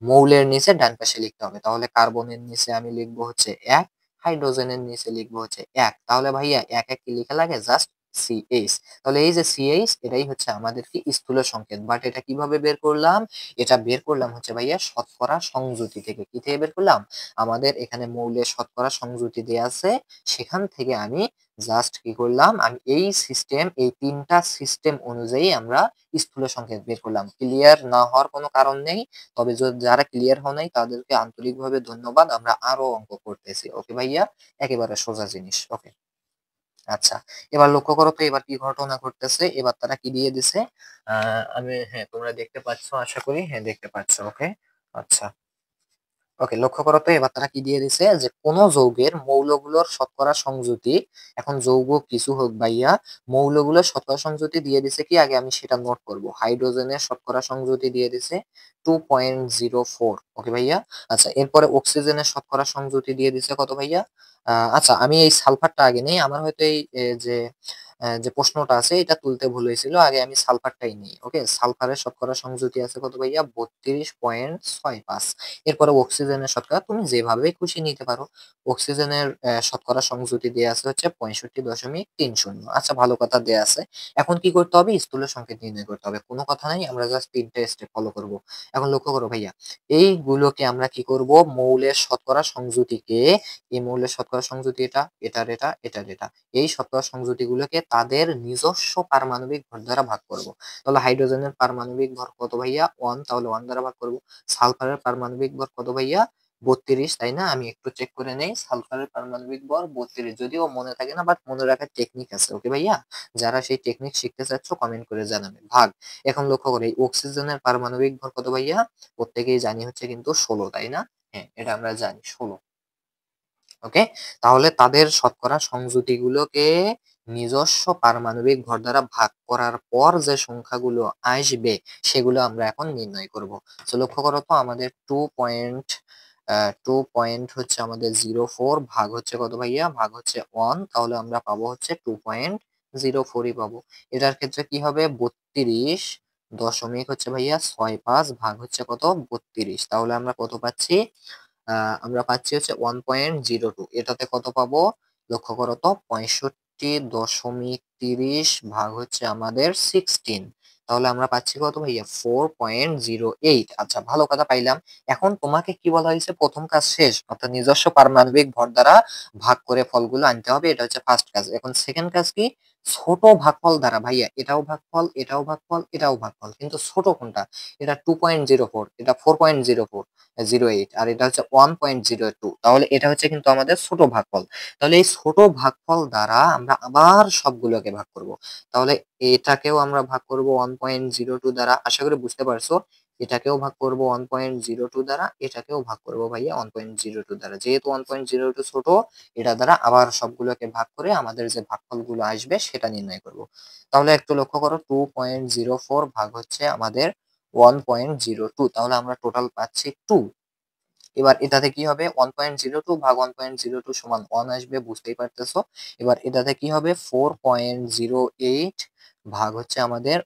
মৌলের নিচে ডান পাশে লিখতে হবে। তাহলে কার্বনের নিচে আমি লিখবো হচ্ছে 1, হাইড্রোজেনের নিচে লিখবো হচ্ছে 1। তাহলে ভাইয়া 1 1 কি লেখা লাগে? Just CH। তাহলে এই যে CH, এটাই হচ্ছে আমাদের কি স্থূল সংকেত। বাট এটা কিভাবে বের করলাম? এটা বের করলাম হচ্ছে ভাইয়া শতকরা সংযুতি থেকে। কি থেকে বের করলাম? আমাদের এখানে মৌলের শতকরা সংযুতি দেয়া আছে, সেখান থেকে আমি জাস্ট কি করলাম, আমি এই সিস্টেম, এই তিনটা সিস্টেম অনুযায়ী আমরা স্থূল সংকেত বের করলাম। ক্লিয়ার না হওয়ার কোনো কারণ নেই। তবে যারা ক্লিয়ার হও নাই তাদেরকে আন্তরিকভাবে ধন্যবাদ। আমরা আরো অঙ্ক করতেছি। ওকে ভাইয়া, একেবারে সোজা জিনিস। ওকে, আচ্ছা, এবার লক্ষ্য করো তো এবার কি ঘটনা ঘটতেছে। এবার তারা কি দিয়ে দিছে, আমি, হ্যাঁ তোমরা দেখতে পাচ্ছ আশা করি, হ্যাঁ দেখতে পাচ্ছ। ওকে, আচ্ছা, ওকে, লক্ষ্য করো তো এবার তারা কি দিয়ে দিছে, যে কোন যৌগের মৌলগুলোর শতকরা সংযুতি, এখন যৌগ কিছু হোক ভাইয়া, মৌলগুলোর শতকরা সংযুতি দিয়ে দিছে কি, আগে আমি সেটা নোট করব। হাইড্রোজেনের শতকরা সংযুতি দিয়ে দিছে 2.04। ওকে ভাইয়া, আচ্ছা, এরপরে অক্সিজেনের শতকরা সংযুতি দিয়ে দিছে কত ভাইয়া? আচ্ছা, আমি এই সালফারটা আগে নেই, আমার হয়তো এই যে যে প্রশ্নটা আছে এটা তুলতে ভুল হয়েছিল, আগে আমি সালফারটাই নিই। ওকে, সালফারের শতকরা সংযুতি আছে কত ভাইয়া? 32.65। এরপরে অক্সিজেনের শতকরা তুমি যেভাবে খুশি নিতে পারো। অক্সিজেনের শতকরা সংযুতি দেয়া আছে হচ্ছে 65.30। আচ্ছা, ভালো কথা দেয়া আছে। এখন কি করতে হবে? স্থূল সংকেত নির্ণয় করতে হবে। কোনো কথা নাই, আমরা জাস্ট তিনটে স্টেপ ফলো করব। এখন লক্ষ্য করো ভাইয়া, এইগুলোকে আমরা কি করব? মৌলের শতকরা সংযুতিকে, এই মৌলের শতকরা সংযুতি এটা, এটার এটা, এটার এটা, এই শতকরা সংযুতিগুলোকে তাদের নিজস্ব পারমাণবিক ভর দ্বারা ভাগ করব। তাহলে হাইড্রোজেনের পারমাণবিক ভর কত ভাইয়া? 1, তাহলে 1 দ্বারা ভাগ করব। সালফারের পারমাণবিক ভর কত ভাইয়া? 32, তাই না? আমি একটু চেক করে নেই। সালফারের পারমাণবিক ভর 32, যদিও মনে থাকে না, বাট মনে রাখার টেকনিক আছে। ওকে ভাইয়া, যারা সেই টেকনিক শিখতে চাচ্ছ কমেন্ট করে জানাবে। ভাগ। এখন লক্ষ্য করে এই অক্সিজেনের পারমাণবিক ভর কত ভাইয়া? প্রত্যেকেই জানি হচ্ছে কিন্তু 16, তাই না? হ্যাঁ, এটা আমরা জানি 16। ওকে, তাহলে তাদের শতকরা সংযুতিগুলোকে নিজস্ব পারমাণবিক ভর দ্বারা ভাগ করার পর যে সংখ্যাগুলো আসবে সেগুলো আমরা এখন নির্ণয় করব। তো লক্ষ্য করো তো, আমাদের 2 পয়েন্ট হচ্ছে আমাদের 04 ভাগ হচ্ছে কত ভাইয়া? ভাগ হচ্ছে 1, তাহলে আমরা পাবো হচ্ছে 2.04ই পাবো। এটার ক্ষেত্রে কি হবে? 32 হচ্ছে ভাইয়া 65 ভাগ হচ্ছে কত? 32, তাহলে আমরা কত পাচ্ছি? আমরা পাচ্ছি হচ্ছে 1.02। এটাতে কত পাবো? লক্ষ্য করো তো, 65.30 ভাগ হচ্ছে আমাদের 16, তাহলে আমরা পাচ্ছি কত ভাইয়া? 4.08। আচ্ছা, ভালো কথা পাইলাম। এখন তোমাকে কি বলা হয়েছে? প্রথম কাজ শেষ, অর্থাৎ নিজস্ব পারমাণবিক ভর দ্বারা ভাগ করে ফলগুলো আনতে হবে। এটা হচ্ছে ফার্স্ট কাজ। এখন সেকেন্ড কাজ কি? ছোট ভাগফল দ্বারা ভাইয়া, এটাও ভাগফল, এটাও ভাগফল, এটাও ভাগফল, কিন্তু ছোট কোনটা? এটা 2.04, এটা 4.08, আর এটা হচ্ছে 1.02। তাহলে এটা হচ্ছে কিন্তু আমাদের ছোট ভাগফল। তাহলে এই ছোট ভাগফল দ্বারা আমরা আবার সবগুলোকে ভাগ করব। তাহলে এটাকেও আমরা ভাগ করব 1.02 দ্বারা, আশা করি বুঝতে পারছো। এটাকেও ভাগ করব 1.02 দ্বারা, এটাকেও ভাগ করব ভাইয়া 1.02 দ্বারা। যেহেতু 1.02 ছোট, এটা দ্বারা আবার সবগুলোকে ভাগ করে আমাদের যে ভাগফল গুলো আসবে সেটা নির্ণয় করব। তাহলে একটু লক্ষ্য করো, 2.04 ভাগ হচ্ছে আমাদের 1.02, তাহলে আমরা টোটাল পাচ্ছি 2। এবার এটাতে কি হবে? 1.02 ভাগ 1.02 সমান 1 আসবে, বুঝতেই পারতেছো। এবার এটাতে কি হবে? 4.08 ভাগ হচ্ছে আমাদের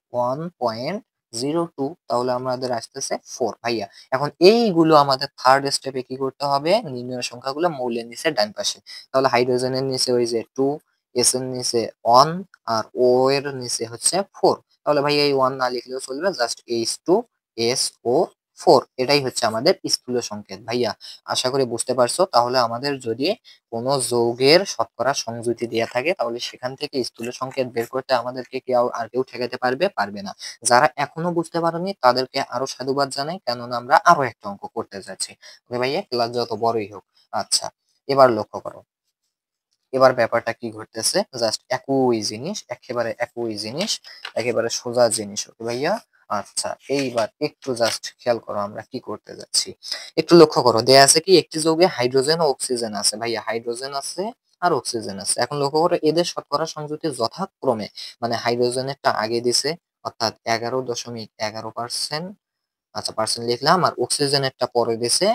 0 2, তাহলে আমাদের আসতেছে 4 ভাইয়া। এখন এইগুলো আমাদের থার্ড স্টেপে কি করতে হবে, নির্ণয় সংখ্যাগুলো মৌলের নিচে ডান পাশে। তাহলে হাইড্রোজেনের নিচে ওই যে 2, এস এর নিচে 1 আর ও এর নিচে হচ্ছে 4। তাহলে ভাইয়া এই 1 না লিখলেও চলবে, জাস্ট H2SO4, এটাই হচ্ছে আমাদের স্থূল সংকেত ভাইয়া। আশা করি বুঝতে পারছো। তাহলে আমাদের যদি কোনো যৌগের শতকরা সংযুতি দেয়া থাকে তাহলে সেখান থেকে স্থূল সংকেত বের করতে আমাদেরকে কেউ ঠেকাতে পারবে পারবে না। যারা এখনো বুঝতে পারেনি তাদেরকে আরো সাধুবাদ জানাই, কেননা আমরা আরো একটা অঙ্ক করতে যাচ্ছি। ওকে ভাইয়া, ক্লাস যত বড়ই হোক। আচ্ছা, এবার লক্ষ্য করো, এবার ব্যাপারটা কি ঘটতেছে, জাস্ট একই জিনিস, একেবারে একই জিনিস, একেবারে সোজা জিনিস। ওকে ভাইয়া, আচ্ছা এইবার একটু জাস্ট খেয়াল করো আমরা কি করতে যাচ্ছি। একটু লক্ষ্য করো, দেয়া আছে কি একটি যৌগে হাইড্রোজেন ও অক্সিজেন আছে। ভাইয়া হাইড্রোজেন আছে আর অক্সিজেন আছে। এখন লক্ষ্য করো এদের শতকরা সংযুতি যথাক্রমে, মানে হাইড্রোজেনেরটা আগে দিছে অর্থাৎ 11.11%, আচ্ছা পার্সেন্ট লিখলাম, আর অক্সিজেনেরটা পরে দিছে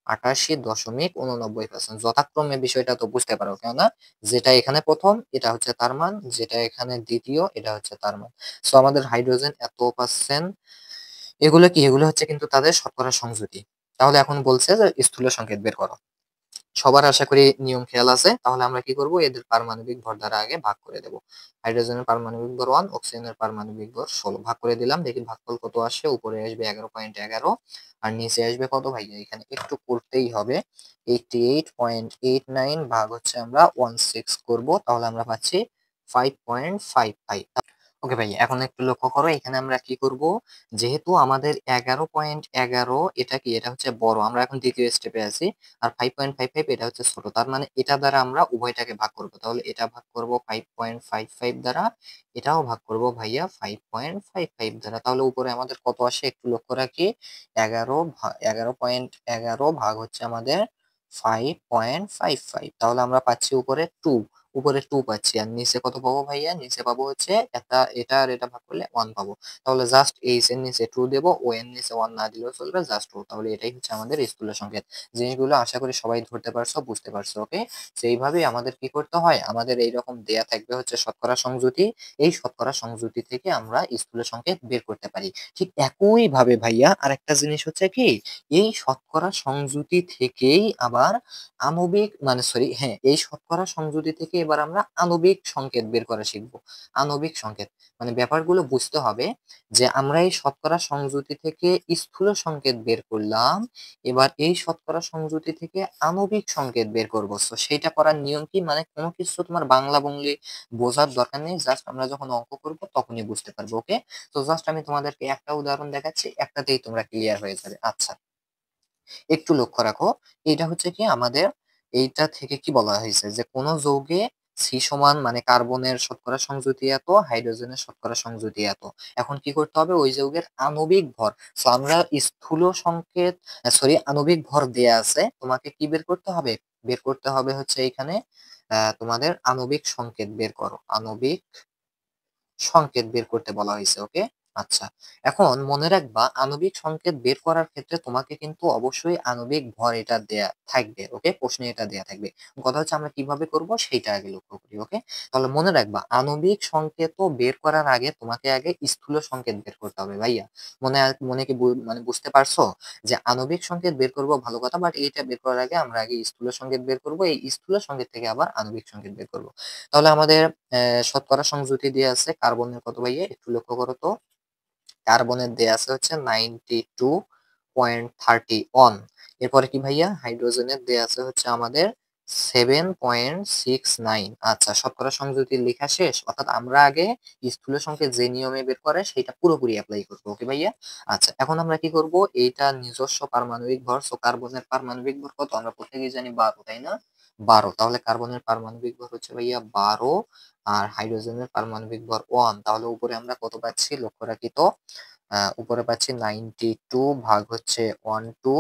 88.89%। যথাক্রমে বিষয়টা তো বুঝতে পারো, কেননা যেটা এখানে প্রথম এটা হচ্ছে তার মান, যেটা এখানে দ্বিতীয় এটা হচ্ছে তার মান। সো আমাদের হাইড্রোজেন এত পার্সেন্ট, এগুলো কি, এগুলো হচ্ছে কিন্তু তাদের শতকরা সংযুতি। তাহলে এখন বলছে যে স্থূল সংকেত বের করো। সবার আশা করি নিয়ম খেয়াল আছে। তাহলে আমরা কি করব, এদের পারমাণবিক ভর দ্বারা আগে ভাগ করে দেব। হাইড্রোজেনের পারমাণবিক ভর 1, অক্সিজেনের পারমাণবিক ভর 16, ভাগ করে দিলাম। দেখি ভাগফল কত আসে। উপরে আসবে 11.11 আর নিচে আসবে কত ভাইয়া, এখানে একটু করতেই হবে, 88.89 ভাগ হচ্ছে আমরা 16 করব, তাহলে আমরা পাচ্ছি 5.55। ওকে ভাই, এখন একটু লক্ষ্য করো, এখানে আমরা কি করব, যেহেতু আমাদের 11.11 এটা কি, এটা হচ্ছে বড়, আমরা এখন দ্বিতীয় স্টেপে আছি, আর 5.55 এটা হচ্ছে ছোট, তার মানে এটা দ্বারা আমরা উভয়টাকে ভাগ করব। তাহলে এটা ভাগ করব 5.55 দ্বারা, এটাও ভাগ করব ভাইয়া 5.55 দ্বারা। তাহলে উপরে আমাদের কত আসে একটু লক্ষ্য রাখি, 11.11 ভাগ হচ্ছে আমাদের 5.55, তাহলে আমরা পাচ্ছি উপরে 2, উপরে 2 পাচ্ছি, আর নিচে কত পাবো ভাইয়া, নিচে পাবো হচ্ছে এটা আর এটা ভাগ করলে 1 পাবো। তাহলে জাস্ট এইচ এর নিচে 2 দেবো, ও এর নিচে 1 না দিলেও চলবে, জাস্ট 2। তাহলে এটাই হচ্ছে আমাদের স্থূল সংকেত। জিনিসগুলো আশা করি সবাই ধরতে পারছো, বুঝতে পারছো। ওকে, সেইভাবেই আমাদের কি করতে হয়, আমাদের এইরকম দেয়া থাকবে হচ্ছে শতকরা সংযুতি, এই শতকরা সংযুতি থেকে আমরা স্থূল সংকেত বের করতে পারি। ঠিক একই ভাবে ভাইয়া আরেকটা জিনিস হচ্ছে কি, এই শতকরা সংযুতি থেকেই আবার আণবিক, মানে সরি হ্যাঁ, এই শতকরা সংযুতি থেকে এবার আমরা আণবিক সংকেত বের করা শিখবো। আণবিক সংকেত মানে ব্যাপারগুলো বুঝতে হবে, যে আমরা এই শতকরা সংযুতি থেকে স্থূল সংকেত বের করলাম, এবার এই শতকরা সংযুতি থেকে আণবিক সংকেত বের করবো। তো সেইটা করার নিয়ম কি, মানে কোনো কিছু তোমার বাংলা বংলি বোঝার দরকার নেই, জাস্ট আমরা যখন অঙ্ক করবো তখনই বুঝতে পারবো। ওকে, তো জাস্ট আমি তোমাদেরকে একটা উদাহরণ দেখাচ্ছি, একটাতেই তোমরা ক্লিয়ার হয়ে যাবে। আচ্ছা, একটু লক্ষ্য রাখো, এটা হচ্ছে কি আমাদের, এইটা থেকে কি বলা হয়েছে, যে কোন যৌগে সি সমান, মানে কার্বনের শতকরা সংযুতি এত, হাইড্রোজেনের শতকরা সংযুতি এত। এখন কি করতে হবে, ওই যৌগের আণবিক ভর। সো আমরা স্থূল সংকেত, সরি আণবিক ভর দেয়া আছে, তোমাকে কি বের করতে হবে, বের করতে হবে হচ্ছে এখানে তোমাদের আণবিক সংকেত বের করো, আণবিক সংকেত বের করতে বলা হয়েছে। ওকে, আচ্ছা, এখন মনে রাখবা আণবিক সংকেত বের করার ক্ষেত্রে তোমাকে কিন্তু অবশ্যই আণবিক ভর এটা দেয়া থাকবে। ওকে, প্রশ্নে এটা দেয়া থাকবে। কথা হচ্ছে আমরা কিভাবে করব সেইটা আগে লক্ষ্য করি। ওকে, তাহলে মনে রাখবা আণবিক সংকেত বের করার আগে তোমাকে আগে স্থূল সংকেত বের করতে হবে ভাইয়া। মনে কি মানে বুঝতে পারছো, যে আণবিক সংকেত বের করব ভালো কথা, বাট এইটা বের করার আগে আমরা আগে স্থূল সংকেত বের করব, এই স্থূল সংকেত থেকে আবার আণবিক সংকেত বের করব। তাহলে আমাদের শতকরা সংযুতি দিয়ে আছে কার্বনের কত ভাইয়া, একটু লক্ষ্য করো তো, কার্বনের দেয়া আছে হচ্ছে 92.31। এরপরে কি ভাইয়া, হাইড্রোজেনের দেয়া আছে হচ্ছে আমাদের 7.69। আচ্ছা, শতকরা সংযুতি লেখা শেষ, অর্থাৎ আমরা আগে স্থূল সংকেত যে নিয়মে বের করে সেটা পুরোপুরি অ্যাপ্লাই করবো। ওকে ভাইয়া, আচ্ছা এখন আমরা কি করব, এইটা নিজস্ব পারমাণবিক ভর। সো কার্বনের পারমাণবিক ভর কত, আমরা প্রত্যেকেই জানি 12, তাই না, 12। তাহলে কার্বনের পারমাণবিক ভর হচ্ছে ভাইয়া 12, আর হাইড্রোজেনের পারমাণবিক ভর 1। তাহলে উপরে আমরা কত পাচ্ছি লক্ষ্য রাখি তো, উপরে পাচ্ছি 92 ভাগ হচ্ছে 12,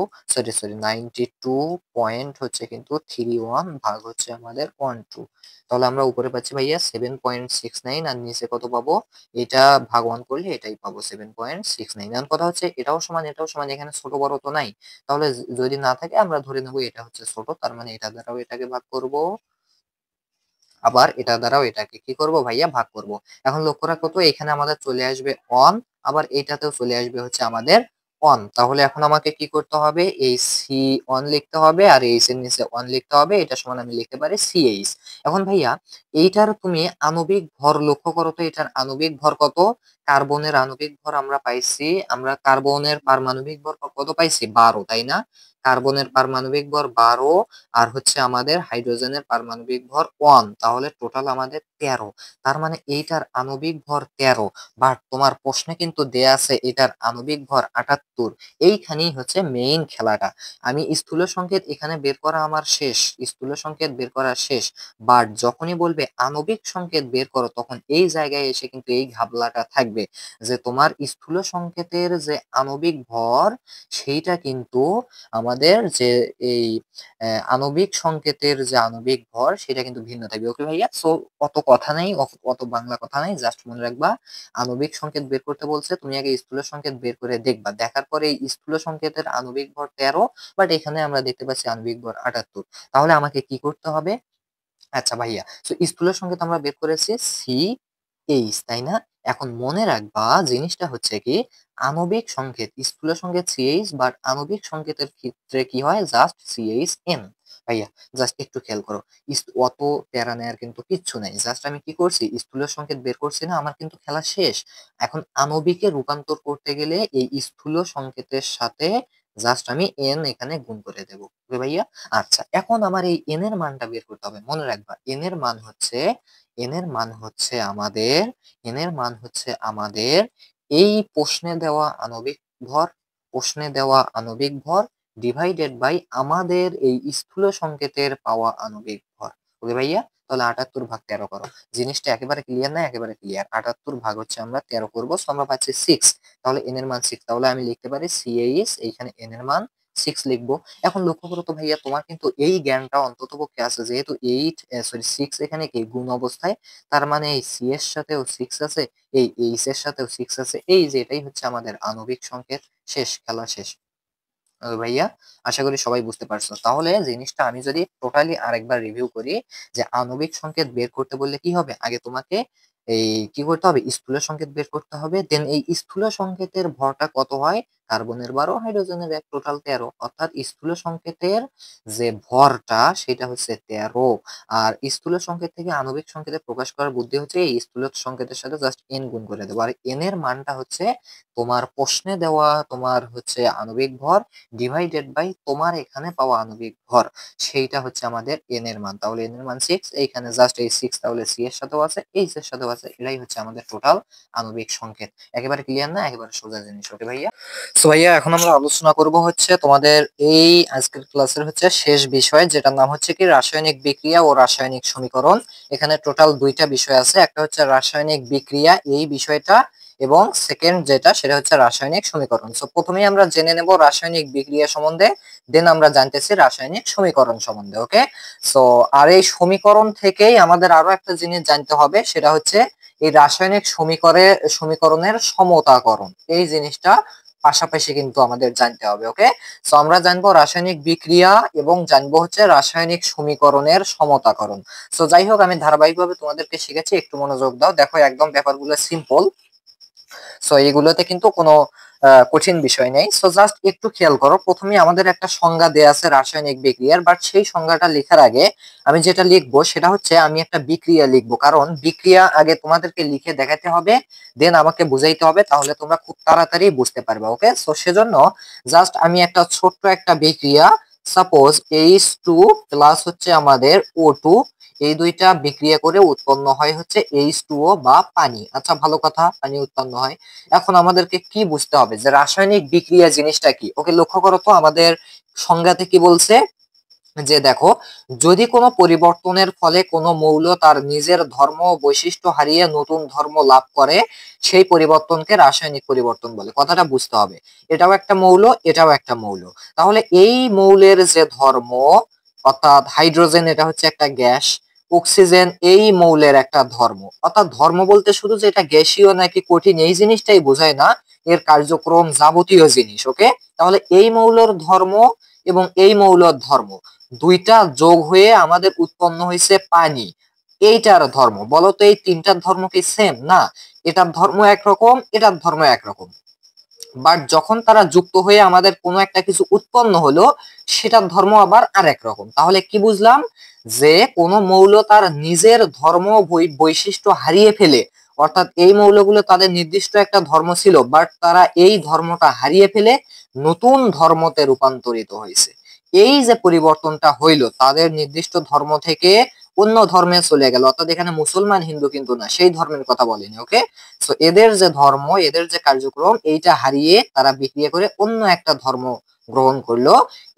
সরি 92 পয়েন্ট হচ্ছে কিন্তু 31 ভাগ হচ্ছে আমাদের 12। তাহলে আমরা উপরে পাচ্ছি ভাইয়া 7.69, আর নিচে কত পাবো, এটা ভাগ 1 করলে এটাই পাবো 7.69। এখন কথা হচ্ছে এটাও সমান এটাও সমান, এখানে ছোট বড় তো নাই, তাহলে যদি না থাকে আমরা ধরে নেবো এটা হচ্ছে ছোট, তার মানে এটা দ্বারাও এটাকে ভাগ করব, আবার এটা দ্বারাও এটাকে কি করব ভাইয়া ভাগ করব। এখন লক্ষ্য রাখো তো, এখানে আমাদের চলে আসবে 1 আবার এইটাতেও চলে আসবে হচ্ছে আমাদের অন। তাহলে এখন আমাকে কি করতে হবে, এই সি অন লিখতে হবে আর এইচ এর নিচে অন লিখতে হবে, এটা সমান আমি লিখতে পারি সিএইচ। এখন ভাইয়া এইটার তুমি আণবিক ভর লক্ষ্য করো তো, এটার আণবিক ভর কত? কার্বনের আণবিক ভর আমরা পাইছি, আমরা কার্বনের পারমাণবিক ভর কত পাইছি? 12, তাই না? কার্বনের পারমাণবিক ভর 12 আর হচ্ছে আমাদের হাইড্রোজেনের পারমাণবিক ভর 1, তাহলে টোটাল আমাদের 13। তার মানে এইটার আণবিক ভর 13, বাট তোমার প্রশ্নে কিন্তু দেয়া আছে এটার আণবিক ভর 78। এইখানেই হচ্ছে মেইন খেলাটা। আমি স্থূল সংকেত এখানে বের করা আমার শেষ, স্থূল সংকেত বের করা শেষ, বাট যখনই বলবে আণবিক সংকেত বের করো তখন এই জায়গায় এসে কিন্তু এই ঘাবলাটা থাকবে যে তোমার স্থূল সংকেতের যে আণবিক ভর সেইটা কিন্তু আমাদের যে এই আণবিক সংকেতের যে আণবিক ভর সেটা কিন্তু ভিন্ন থাকবে। ওকে ভাইয়া, সো অত কথা নাই, অত বাংলা কথা নাই, জাস্ট মনে রাখবা আণবিক সংকেত বের করতে বলছে, তুমি আগে স্থূল সংকেত বের করে দেখবা, দেখার পরে এই স্থূল সংকেতের আণবিক ভর 13, বাট এখানে আমরা দেখতে পাচ্ছি আণবিক ভর 78। তাহলে আমাকে কি করতে হবে? আচ্ছা ভাইয়া, তো স্থূল সংকেত আমরা বের করেছি সি এইচ, তাই না? এখন মনে রাখবা জিনিসটা হচ্ছে কি, আণবিক সংকেত স্থূল সংকেত সিএইচ, বাট আণবিক সংকেতের ক্ষেত্রে কি হয়, জাস্ট সিএইচ এন। ভাইয়া জাস্ট একটু খেয়াল করো, অত প্যারা নেয়ার কিন্তু কিচ্ছু নাই, জাস্ট আমি কি করছি, স্থূল সংকেত বের করছি না, আমার কিন্তু খেলা শেষ। এখন আণবিকে রূপান্তর করতে গেলে এই স্থূল সংকেতের সাথে জাস্ট আমি এন এখানে গুণ করে দেবো। ওকে ভাইয়া, আচ্ছা এখন আমার এই এন এর মানটা বের করতে হবে। মনে রাখবা এন এর মান হচ্ছে, এন এর মান হচ্ছে আমাদের, এন এর মান হচ্ছে আমাদের এই প্রশ্নে দেওয়া আণবিক ভর, প্রশ্নে দেওয়া আণবিক ভর ডিভাইডেড বাই আমাদের এই স্থূল সংকেতের পাওয়া আণবিক ভর। ওকে ভাইয়া, তাহলে 78 ভাগ 13 করো। জিনিসটা একেবারে ক্লিয়ার না? একেবারে ক্লিয়ার। 78 ভাগ হচ্ছে আমরা 13 করবো, সো আমরা পাচ্ছি 6। তাহলে এন এর মান 6, তাহলে আমি লিখতে পারি সিএইচ, এইখানে এন এর মান 6 লিখবো। এখন লক্ষ্য করো তো ভাইয়া, তোমার কিন্তু এই জ্ঞানটা অন্তত পক্ষে আছে, যেহেতু 6 এখানে কি গুণ অবস্থায়, তার মানে এই সি এর সাথেও 6 আছে, এই এইচ এর সাথেও 6 আছে, এই যে এটাই হচ্ছে আমাদের আণবিক সংকেত। শেষ, খেলা শেষ। ভাইয়া আশা করি সবাই বুঝতে পারছো। তাহলে জিনিসটা আমি যদি টোটালি আরেকবার রিভিউ করি, যে আণবিক সংকেত বের করতে বললে কি হবে, আগে তোমাকে এই কি করতে হবে, স্থূল সংকেত বের করতে হবে, দেন এই স্থূল সংকেতের ভরটা কত হয়, কার্বনের 12 হাইড্রোজেনের 1, টোটাল 13, অর্থাৎ স্থূল সংকেতের যে ভরটা সেটা হচ্ছে 13। আর স্থূল সংকেত থেকে আণবিক সংকেতে প্রকাশ করার বুদ্ধি হচ্ছে এই স্থূল সংকেতের সাথে জাস্ট এন গুণ করে দেবো, আর এন এর মানটা হচ্ছে তোমার প্রশ্নে দেওয়া তোমার হচ্ছে আণবিক ভর ডিভাইডেড বাই তোমার এখানে পাওয়া আণবিক ভর, সেইটা হচ্ছে আমাদের এন এর মান। তাহলে এন এর মান 6, এইখানে জাস্ট এই 6 তাহলে সি এর সাথেও আছে, এইচ এর সাথেও আছে, এটাই হচ্ছে আমাদের টোটাল আণবিক সংকেত। একেবারে ক্লিয়ার না? একেবারে সোজা জিনিস। ওকে ভাইয়া, সো ভাইয়া এখন আমরা আলোচনা করব হচ্ছে তোমাদের এই আজকের ক্লাসের হচ্ছে শেষ বিষয়, যেটার নাম হচ্ছে কি রাসায়নিক বিক্রিয়া ও রাসায়নিক সমীকরণ। এখানে টোটাল 2টা বিষয় আছে, একটা হচ্ছে রাসায়নিক বিক্রিয়া এই বিষয়টা, এবং সেকেন্ড যেটা সেটা হচ্ছে রাসায়নিক সমীকরণ। সো প্রথমেই আমরা জেনে নেব রাসায়নিক বিক্রিয়া সম্বন্ধে, দেন আমরা জানতেছি রাসায়নিক সমীকরণ সম্বন্ধে। ওকে, সো আর এই সমীকরণ থেকেই আমাদের আরো একটা জিনিস জানতে হবে, সেটা হচ্ছে এই রাসায়নিক সমীকরণের সমতাকরণ, এই জিনিসটা পাশাপাশি কিন্তু আমাদের জানতে হবে। ওকে, সো আমরা জানবো রাসায়নিক বিক্রিয়া এবং জানবো হচ্ছে রাসায়নিক সমীকরণের সমতাকরণ। সো যাই হোক, আমি ধারাবাহিকভাবে তোমাদেরকে শিখেছি, একটু মনোযোগ দাও, দেখো একদম ব্যাপারগুলো সিম্পল। সো এগুলোতে কিন্তু কোনো কঠিন বিষয় নেই। সো জাস্ট একটু খেয়াল করো, প্রথমে আমাদের একটা সংজ্ঞা দেয়া আছে রাসায়নিক বিক্রিয়ার, বাট সেই সংজ্ঞাটা লেখার আগে আমি যেটা লিখবো সেটা হচ্ছে আমি একটা বিক্রিয়া লিখবো, কারণ বিক্রিয়া আগে তোমাদেরকে লিখে দেখাতে হবে, দেন আমাকে বুঝাইতে হবে, তাহলে তোমরা খুব তাড়াতাড়ি বুঝতে পারবে। ওকে, সো সেজন্য জাস্ট আমি একটা ছোট্ট একটা বিক্রিয়া, সাপোজ H2 প্লাস হচ্ছে আমাদের O2, এই দুইটা বিক্রিয়া করে উৎপন্ন হয় হচ্ছে H2O বা পানি। আচ্ছা ভালো কথা, পানি উৎপন্ন হয়। এখন আমাদেরকে কি বুঝতে হবে যে রাসায়নিক বিক্রিয়া জিনিসটা কি। ওকে, লক্ষ্য করো তো আমাদের সংজ্ঞাতে কি বলছে, যে দেখো যদি কোনো পরিবর্তনের ফলে কোনো মৌল তার নিজের ধর্ম ও বৈশিষ্ট্য হারিয়ে নতুন ধর্ম লাভ করে, সেই পরিবর্তনকে রাসায়নিক পরিবর্তন বলে। কথাটা বুঝতে হবে, এটাও একটা মৌল, এটাও একটা মৌল, তাহলে এই মৌলের যে ধর্ম, অর্থাৎ হাইড্রোজেন এটা হচ্ছে একটা গ্যাস, অক্সিজেন এই মৌলের একটা ধর্ম, অর্থাৎ ধর্ম বলতে শুধু যে এটা গ্যাসীয় নাকি কঠিন এই জিনিসটাই বোঝায় না, এর কার্যক্রম যাবতীয় জিনিস। ওকে, তাহলে এই মৌলের ধর্ম এবং এই মৌলের ধর্ম দুইটা যোগ হয়ে আমাদের উৎপন্ন হয়েছে পানি। এইটার ধর্ম, বলো তো এই তিনটার ধর্ম কি সেম? না, এটার ধর্ম একরকম, এটার ধর্ম একরকম। বাট যখন তারা যুক্ত হয়ে আমাদের কোনো একটা কিছু উৎপন্ন হলো, সেটার ধর্ম আবার আরেক রকম। তাহলে কি বুঝলাম? যে কোনো মৌল তার নিজের ধর্ম বৈশিষ্ট্য হারিয়ে ফেলে, অর্থাৎ এই মৌলগুলো তাদের নির্দিষ্ট একটা ধর্ম ছিল, বাট তারা এই ধর্মটা হারিয়ে ফেলে নতুন ধর্মতে রূপান্তরিত হয়েছে। এই যে পরিবর্তনটা হইলো, তাদের নির্দিষ্ট ধর্ম থেকে অন্য ধর্মে চলে গেল, অর্থাৎ এখানে মুসলমান হিন্দু কিন্তু না, সেই ধর্মের কথা বলেনি, ওকে। তো এদের যে ধর্ম, এদের যে কার্যক্রম, এইটা হারিয়ে তারা বিক্রিয়া করে অন্য একটা ধর্ম গ্রহণ করলো।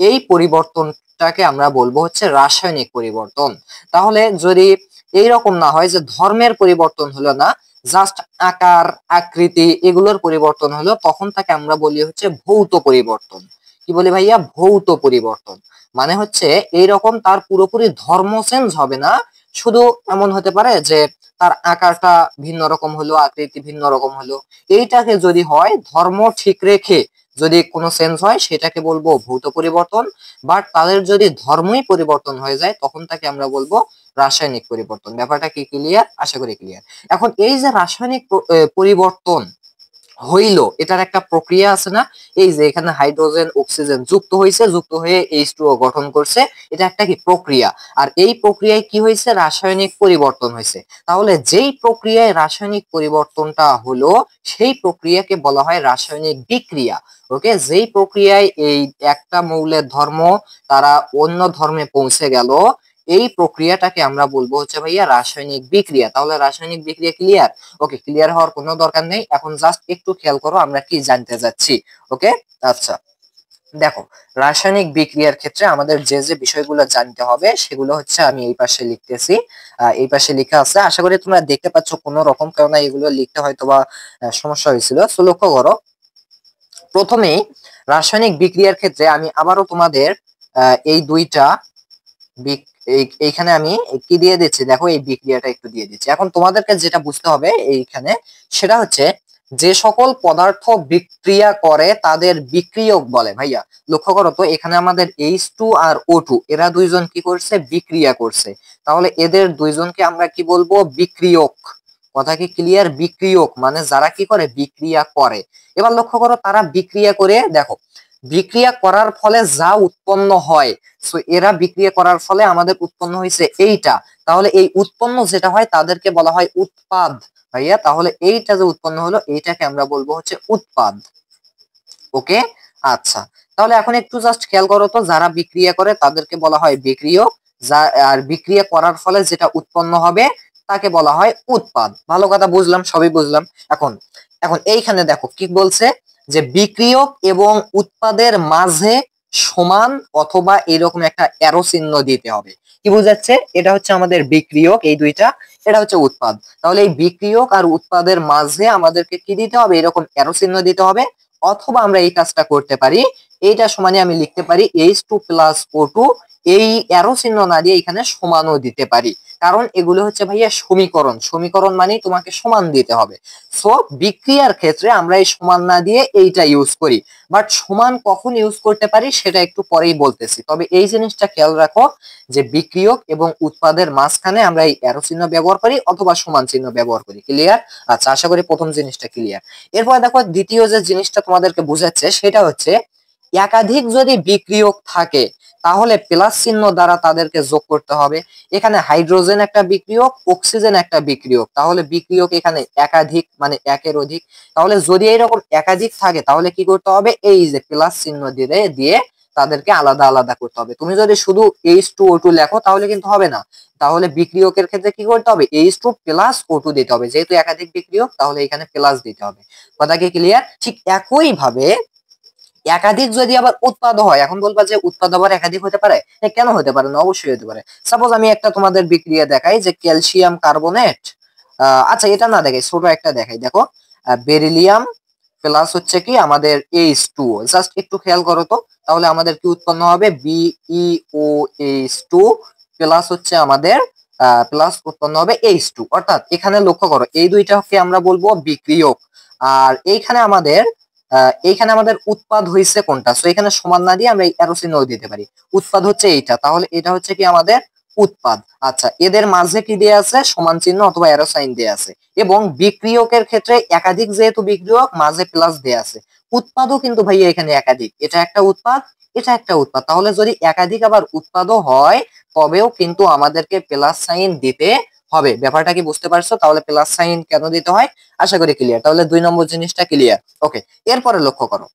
এই পরিবর্তনটাকে আমরা বলবো হচ্ছে রাসায়নিক পরিবর্তন। তাহলে যদি এইরকম না হয় যে ধর্মের পরিবর্তন হলো না, জাস্ট আকার আকৃতি এগুলোর পরিবর্তন হলো, তখন তাকে আমরা বলি হচ্ছে ভৌত পরিবর্তন। কি বলি ভাইয়া? ভৌত পরিবর্তন। মানে হচ্ছে এইরকম তার পুরোপুরি ধর্ম চেঞ্জ হবে না, শুধু এমন হতে পারে যে তার আকারটা ভিন্ন রকম হলো, আকৃতি ভিন্ন রকম হলো। এইটাকে যদি হয় ধর্ম ঠিক রেখে যদি কোনো চেঞ্জ হয়, সেটাকে বলবো ভৌত পরিবর্তন। বাট তাদের যদি ধর্মই পরিবর্তন হয়ে যায়, তখন তাকে আমরা বলবো রাসায়নিক পরিবর্তন। ব্যাপারটা কি ক্লিয়ার? আশা করি ক্লিয়ার। এখন এই যে রাসায়নিক পরিবর্তন হইলো, এটার একটা প্রক্রিয়া আছে না? এই যে এখানে হাইড্রোজেন অক্সিজেন যুক্ত হয়েছে, যুক্ত হয়ে H2O গঠন করছে, এটা একটা কি প্রক্রিয়া। আর এই প্রক্রিয়ায় কি হয়েছে? রাসায়নিক পরিবর্তন হয়েছে। তাহলে যেই প্রক্রিয়ায় রাসায়নিক পরিবর্তনটা হলো, সেই প্রক্রিয়াকে বলা হয় রাসায়নিক বিক্রিয়া। ওকে, যেই প্রক্রিয়ায় এই একটা মৌলের ধর্ম তারা অন্য ধর্মে পৌঁছে গেল, এই প্রক্রিয়াটাকে আমরা বলবো হচ্ছে ভাইয়া রাসায়নিক বিক্রিয়া। তাহলে রাসায়নিক বিক্রিয়া ক্লিয়ার? ওকে, ক্লিয়ার হওয়ার কোনো দরকার নেই, এখন জাস্ট একটু খেয়াল করো আমরা কি জানতে যাচ্ছি। ওকে, আচ্ছা দেখো, রাসায়নিক বিক্রিয়ার ক্ষেত্রে আমাদের যে যে বিষয়গুলো জানতে হবে, সেগুলো হচ্ছে আমি এই পাশে লিখতেছি। এই পাশে লেখা আছে, আশা করি তোমরা দেখতে পাচ্ছ কোনো রকম, কারণ এগুলো লিখতে হয়তো বা সমস্যা হয়েছিল। তো লক্ষ্য করো, প্রথমেই রাসায়নিক বিক্রিয়ার ক্ষেত্রে আমি আবারও তোমাদের এই দুইটা এইখানে আমি কি দিয়ে দিচ্ছি, দেখো এই বিক্রিয়াটা একটু দিয়ে দিচ্ছি। এখন তোমাদেরকে যেটা বুঝতে হবে এইখানে, সেটা হচ্ছে যে সকল পদার্থ বিক্রিয়া করে তাদের বিক্রিয়ক বলে। ভাইয়া লক্ষ্য করো তো, এখানে আমাদের H2 আর O2 এরা দুইজন কি করছে? বিক্রিয়া করছে। তাহলে এদের দুইজনকে আমরা কি বলবো? বিক্রিয়ক। কথা কি ক্লিয়ার? বিক্রিয়ক মানে যারা কি করে? বিক্রিয়া করে। এবার লক্ষ্য করো, তারা বিক্রিয়া করে, দেখো বিক্রিয়া করার ফলে যা উৎপন্ন হয়, সো এরা বিক্রিয়া করার ফলে আমাদের উৎপন্ন হয়েছে এইটা। তাহলে এই উৎপন্ন যেটা হয় তাদেরকে বলা হয় উৎপাদ। ভাইয়া তাহলে এইটা যে উৎপন্ন হলো, এইটাকে আমরা বলবো হচ্ছে উৎপাদ। ওকে, আচ্ছা তাহলে এখন একটু জাস্ট খেয়াল করো তো, যারা বিক্রিয়া করে তাদেরকে বলা হয় বিক্রিয়ক, যা আর বিক্রিয়া করার ফলে যেটা উৎপন্ন হবে তাকে বলা হয় উৎপাদ। ভালো কথা, বুঝলাম, সবই বুঝলাম। এখন এখন এইখানে দেখো কি বলছে, যে বিক্রিয়ক এবং উৎপাদের মাঝে সমান অথবা এরকম একটা অ্যারো চিহ্ন দিতে হবে। কি বোঝাচ্ছে? এটা হচ্ছে আমাদের বিক্রিয়ক, এই দুইটা, এটা হচ্ছে উৎপাদ। তাহলে এই বিক্রিয়ক আর উৎপাদের মাঝে আমাদেরকে কি দিতে হবে? এরকম অ্যারো চিহ্ন দিতে হবে। অথবা আমরা এই কাজটা করতে পারি, এইটা সমানে আমি লিখতে পারি H2 প্লাস O2, এই অ্যারো চিহ্ন না দিয়ে এখানে সমানও দিতে পারি, কারণ এগুলো হচ্ছে ভাইয়া সমীকরণ। সমীকরণ মানে তোমাকে সমান দিতে হবে। সো বিক্রিয়ার ক্ষেত্রে আমরা এই সমান না দিয়ে এইটা ইউজ করি। বাট সমান কখন ইউজ করতে পারি সেটা একটু পরেই বলতেছি। তবে এই জিনিসটা খেয়াল রাখো যে বিক্রিয়ক এবং উৎপাদের মাঝখানে আমরা এই অ্যারো চিহ্ন ব্যবহার করি অথবা সমান চিহ্ন ব্যবহার করি। ক্লিয়ার? আচ্ছা, আশা করি প্রথম জিনিসটা ক্লিয়ার। এরপর দেখো, দ্বিতীয় যে জিনিসটা তোমাদেরকে বোঝাচ্ছে সেটা হচ্ছে, একাধিক যদি বিক্রিয়ক থাকে তাহলে প্লাস চিহ্ন দ্বারা তাদেরকে যোগ করতে হবে। এখানে হাইড্রোজেন একটা বিক্রিয়ক, অক্সিজেন একটা বিক্রিয়ক, তাহলে বিক্রিয়ক এখানে একাধিক মানে একের অধিক। তাহলে যদি এইরকম একাধিক থাকে তাহলে কি করতে হবে? এই যে প্লাস চিহ্ন দিয়ে দিয়ে তাদেরকে আলাদা আলাদা করতে হবে। তুমি যদি শুধু H2O2 লেখো তাহলে কিন্তু হবে না। তাহলে বিক্রিয়কের ক্ষেত্রে কি করতে হবে? H2 প্লাস O2 দিতে হবে, যেহেতু একাধিক বিক্রিয়ক তাহলে এখানে প্লাস দিতে হবে। কথা কি ক্লিয়ার? ঠিক একই ভাবে একাধিক যদি আবার উৎপাদ হয়, এখন বলবা যে উৎপাদ আবার একাধিক হতে পারে, কেন হতে পারে না? অবশ্যই হতে পারে। সাপোজ আমি একটা তোমাদের বিক্রিয়া দেখাই, যে ক্যালসিয়াম কার্বনেট, আচ্ছা এটা না দেখাই, ছোট একটা দেখাই। দেখো, বেরিলিয়াম প্লাস হচ্ছে কি আমাদের H2O, জাস্ট একটু খেয়াল করো তো, তাহলে আমাদের কি উৎপন্ন হবে? BeOH2 প্লাস হচ্ছে আমাদের প্লাস উৎপন্ন হবে H2। অর্থাৎ এখানে লক্ষ্য করো, এই দুইটাকে আমরা বলবো বিক্রিয়ক, আর এইখানে আমাদের উৎপাদ হয়েছে কোনটা? সো এখানে সমান না দিয়ে আমরা এই অ্যারো চিহ্ন দিতে পারি। উৎপাদ হচ্ছে এইটা, তাহলে এটা হচ্ছে কি আমাদের উৎপাদ। আচ্ছা, এদের মাঝে কি দেয়া আছে? সমান চিহ্ন অথবা অ্যারো সাইন দেয়া আছে। এবং বিক্রিয়কের ক্ষেত্রে একাধিক যেহেতু বিক্রিয়ক, মাঝে প্লাস দেয়া আছে। উৎপাদও কিন্তু ভাইয়া এখানে একাধিক, এটা একটা উৎপাদ, এটা একটা উৎপাদ। তাহলে যদি একাধিক আবার উৎপাদও হয়, তবেও কিন্তু আমাদেরকে প্লাস সাইন দিতে হবে। ব্যাপারটা কি বুঝতে পারছো? তাহলে প্লাস সাইন কেন দিতে হয়, আশা করি ক্লিয়ার। তাহলে 2 নম্বর জিনিসটা ক্লিয়ার। ওকে, এরপরে লক্ষ্য করো,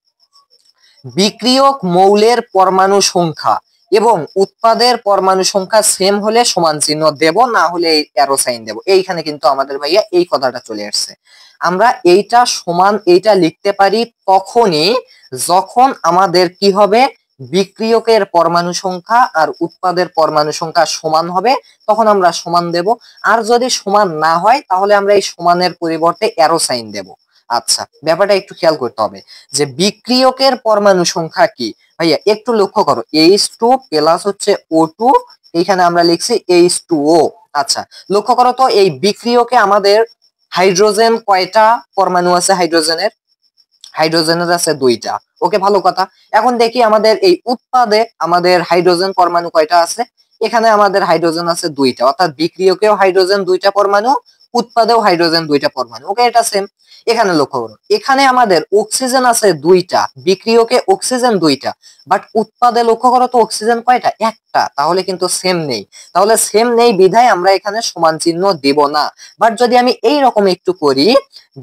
বিক্রিয়ক মৌলের পরমাণু সংখ্যা এবং উৎপাদের পরমাণু সংখ্যা সেম হলে সমান চিহ্ন দেব, না হলে অ্যারো সাইন দেব। এইখানে কিন্তু আমাদের ভাইয়া এই কথাটা চলে আসছে। আমরা এইটা সমান এইটা লিখতে পারি তখনই যখন আমাদের কি হবে, বিক্রিয়কের পরমাণু সংখ্যা আর উৎপাদের পরমাণু সংখ্যা সমান হবে, তখন আমরা সমান দেব। আর যদি সমান না হয়, তাহলে আমরা এই সমানের পরিবর্তে অ্যারো সাইন দেব। আচ্ছা, ব্যাপারটা একটু খেয়াল করতে হবে যে বিক্রিয়কের পরমাণু সংখ্যা কি। ভাইয়া একটু লক্ষ্য করো, H2 প্লাস হচ্ছে O2, এইখানে আমরা লিখছি H2O। আচ্ছা, লক্ষ্য করো তো এই বিক্রিয়কে আমাদের হাইড্রোজেন কয়টা পরমাণু আছে? হাইড্রোজেনের আছে 2টা। ওকে, ভালো কথা। এখন দেখি আমাদের এই উৎপাদে আমাদের হাইড্রোজেন পরমাণু কয়টা আছে? এখানে আমাদের হাইড্রোজেন আছে 2টা, অর্থাৎ বিক্রিয়কেও হাইড্রোজেন 2টা পরমাণু, উৎপাদেও হাইড্রোজেন 2টা পরমাণু। ওকে, এটা সেম। এখানে লক্ষ্য করো, এখানে আমাদের অক্সিজেন আছে 2টা, বিক্রিয়কে অক্সিজেন 2টা, বাট উৎপাদে লক্ষ্য করো তো অক্সিজেন কয়টা? একটা। তাহলে কিন্তু সেম নেই। তাহলে সেম নেই বিধায় আমরা এখানে সমান চিহ্ন দেব না। বাট যদি আমি এই রকম একটু করি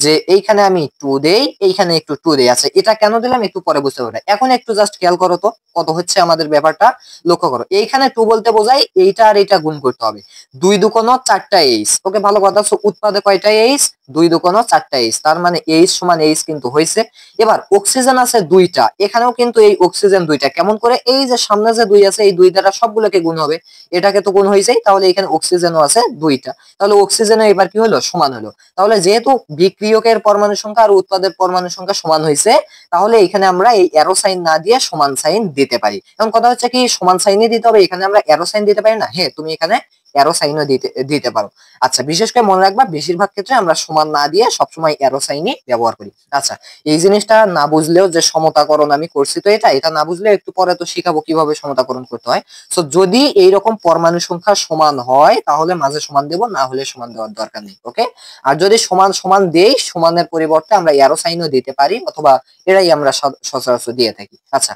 যে এইখানে আমি 2 দেই, এইখানে একটু 2 দেই। আচ্ছা, এটা কেন দিলাম একটু পরে বুঝতে পারবে। এখন একটু জাস্ট খেয়াল করো তো কত হচ্ছে আমাদের ব্যাপারটা। লক্ষ্য করো, এইখানে 2 বলতে বোঝায় এইটা আর এইটা গুণ করতে হবে। 2 দুকোণ 4টা এইচ। ওকে, ভালো কথা। সো উৎপাদে কয়টা এইচ? 2 দুকোণ 4টা এইচ। তার মানে এইচ সমান এইচ কিন্তু হয়েছে। এবার অক্সিজেন আছে 2টা, এখানেও কিন্তু এই অক্সিজেন 2টা। কেমন করে? এই যে সামনে যে 2 আছে, এই 2 দ্বারা সবগুলোকে গুণ হবে, এটাকে তো গুণ হয়েছে। তাহলে এখানে অক্সিজেনও আছে 2টা, তাহলে অক্সিজেনও এবার কি হলো? সমান হলো। তাহলে যেহেতু বিক্রিয়কের পরমাণু সংখ্যা আর উৎপাদের পরমাণু সংখ্যা সমান হয়েছে, তাহলে এখানে আমরা এই অ্যারো সাইন না দিয়ে সমান সাইন দিতে পারি। এখন কথা হচ্ছে কি, সমান সাইনই দিতে হবে, এখানে আমরা অ্যারো সাইন দিতে পারি না? হ্যাঁ, তুমি এখানে অ্যারো সাইনও দিতে দিতে পারো। আচ্ছা, বিশেষ করে মনে রাখবা, বেশিরভাগ ক্ষেত্রে আমরা সমান না দিয়ে সবসময় অ্যারো সাইনই ব্যবহার করি। আচ্ছা, এই জিনিসটা না বুঝলেও, যে সমতাকরণ আমি করছি তো এটা না বুঝলেও একটু পরে তো শিখাবো কিভাবে সমতাকরণ করতে হয়। সো যদি এইরকম পরমাণু সংখ্যা সমান হয়, তাহলে মাঝে সমান দেব, না হলে সমান দেওয়ার দরকার নেই। ওকে, আর যদি সমান সমান দেই, সমানের পরিবর্তে আমরা অ্যারো সাইনও দিতে পারি, অথবা এরাই আমরা সচরাচর দিয়ে থাকি। আচ্ছা,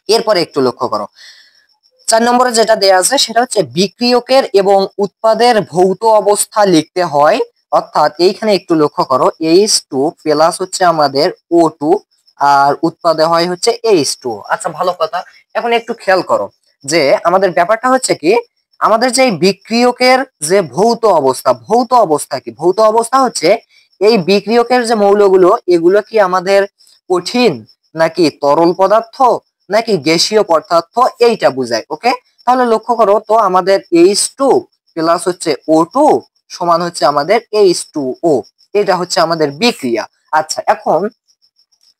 এরপরে একটু লক্ষ্য করো, 4 নম্বরে যেটা দেয়া আছে সেটা হচ্ছে বিক্রিয়কের এবং উৎপাদের ভৌত অবস্থা লিখতে হয়। অর্থাৎ এইখানে একটু লক্ষ্য করো, H2 প্লাস হচ্ছে আমাদের O2, আর উৎপাদে হয় হচ্ছে H2। আচ্ছা, ভালো কথা। এখন একটু খেয়াল করো যে আমাদের ব্যাপারটা হচ্ছে কি, আমাদের যে বিক্রিয়কের যে ভৌত অবস্থা কি? ভৌত অবস্থা হচ্ছে এই বিক্রিয়কের যে মৌলগুলো, এগুলো কি আমাদের কঠিন নাকি তরল পদার্থ নাকি গ্যাসীয় পদার্থ, এইটা বুঝায়। ওকে, তাহলে লক্ষ্য করো তো আমাদের H2 প্লাস হচ্ছে O2 সমান হচ্ছে আমাদের H2O, এটা হচ্ছে আমাদের বিক্রিয়া। আচ্ছা, এখন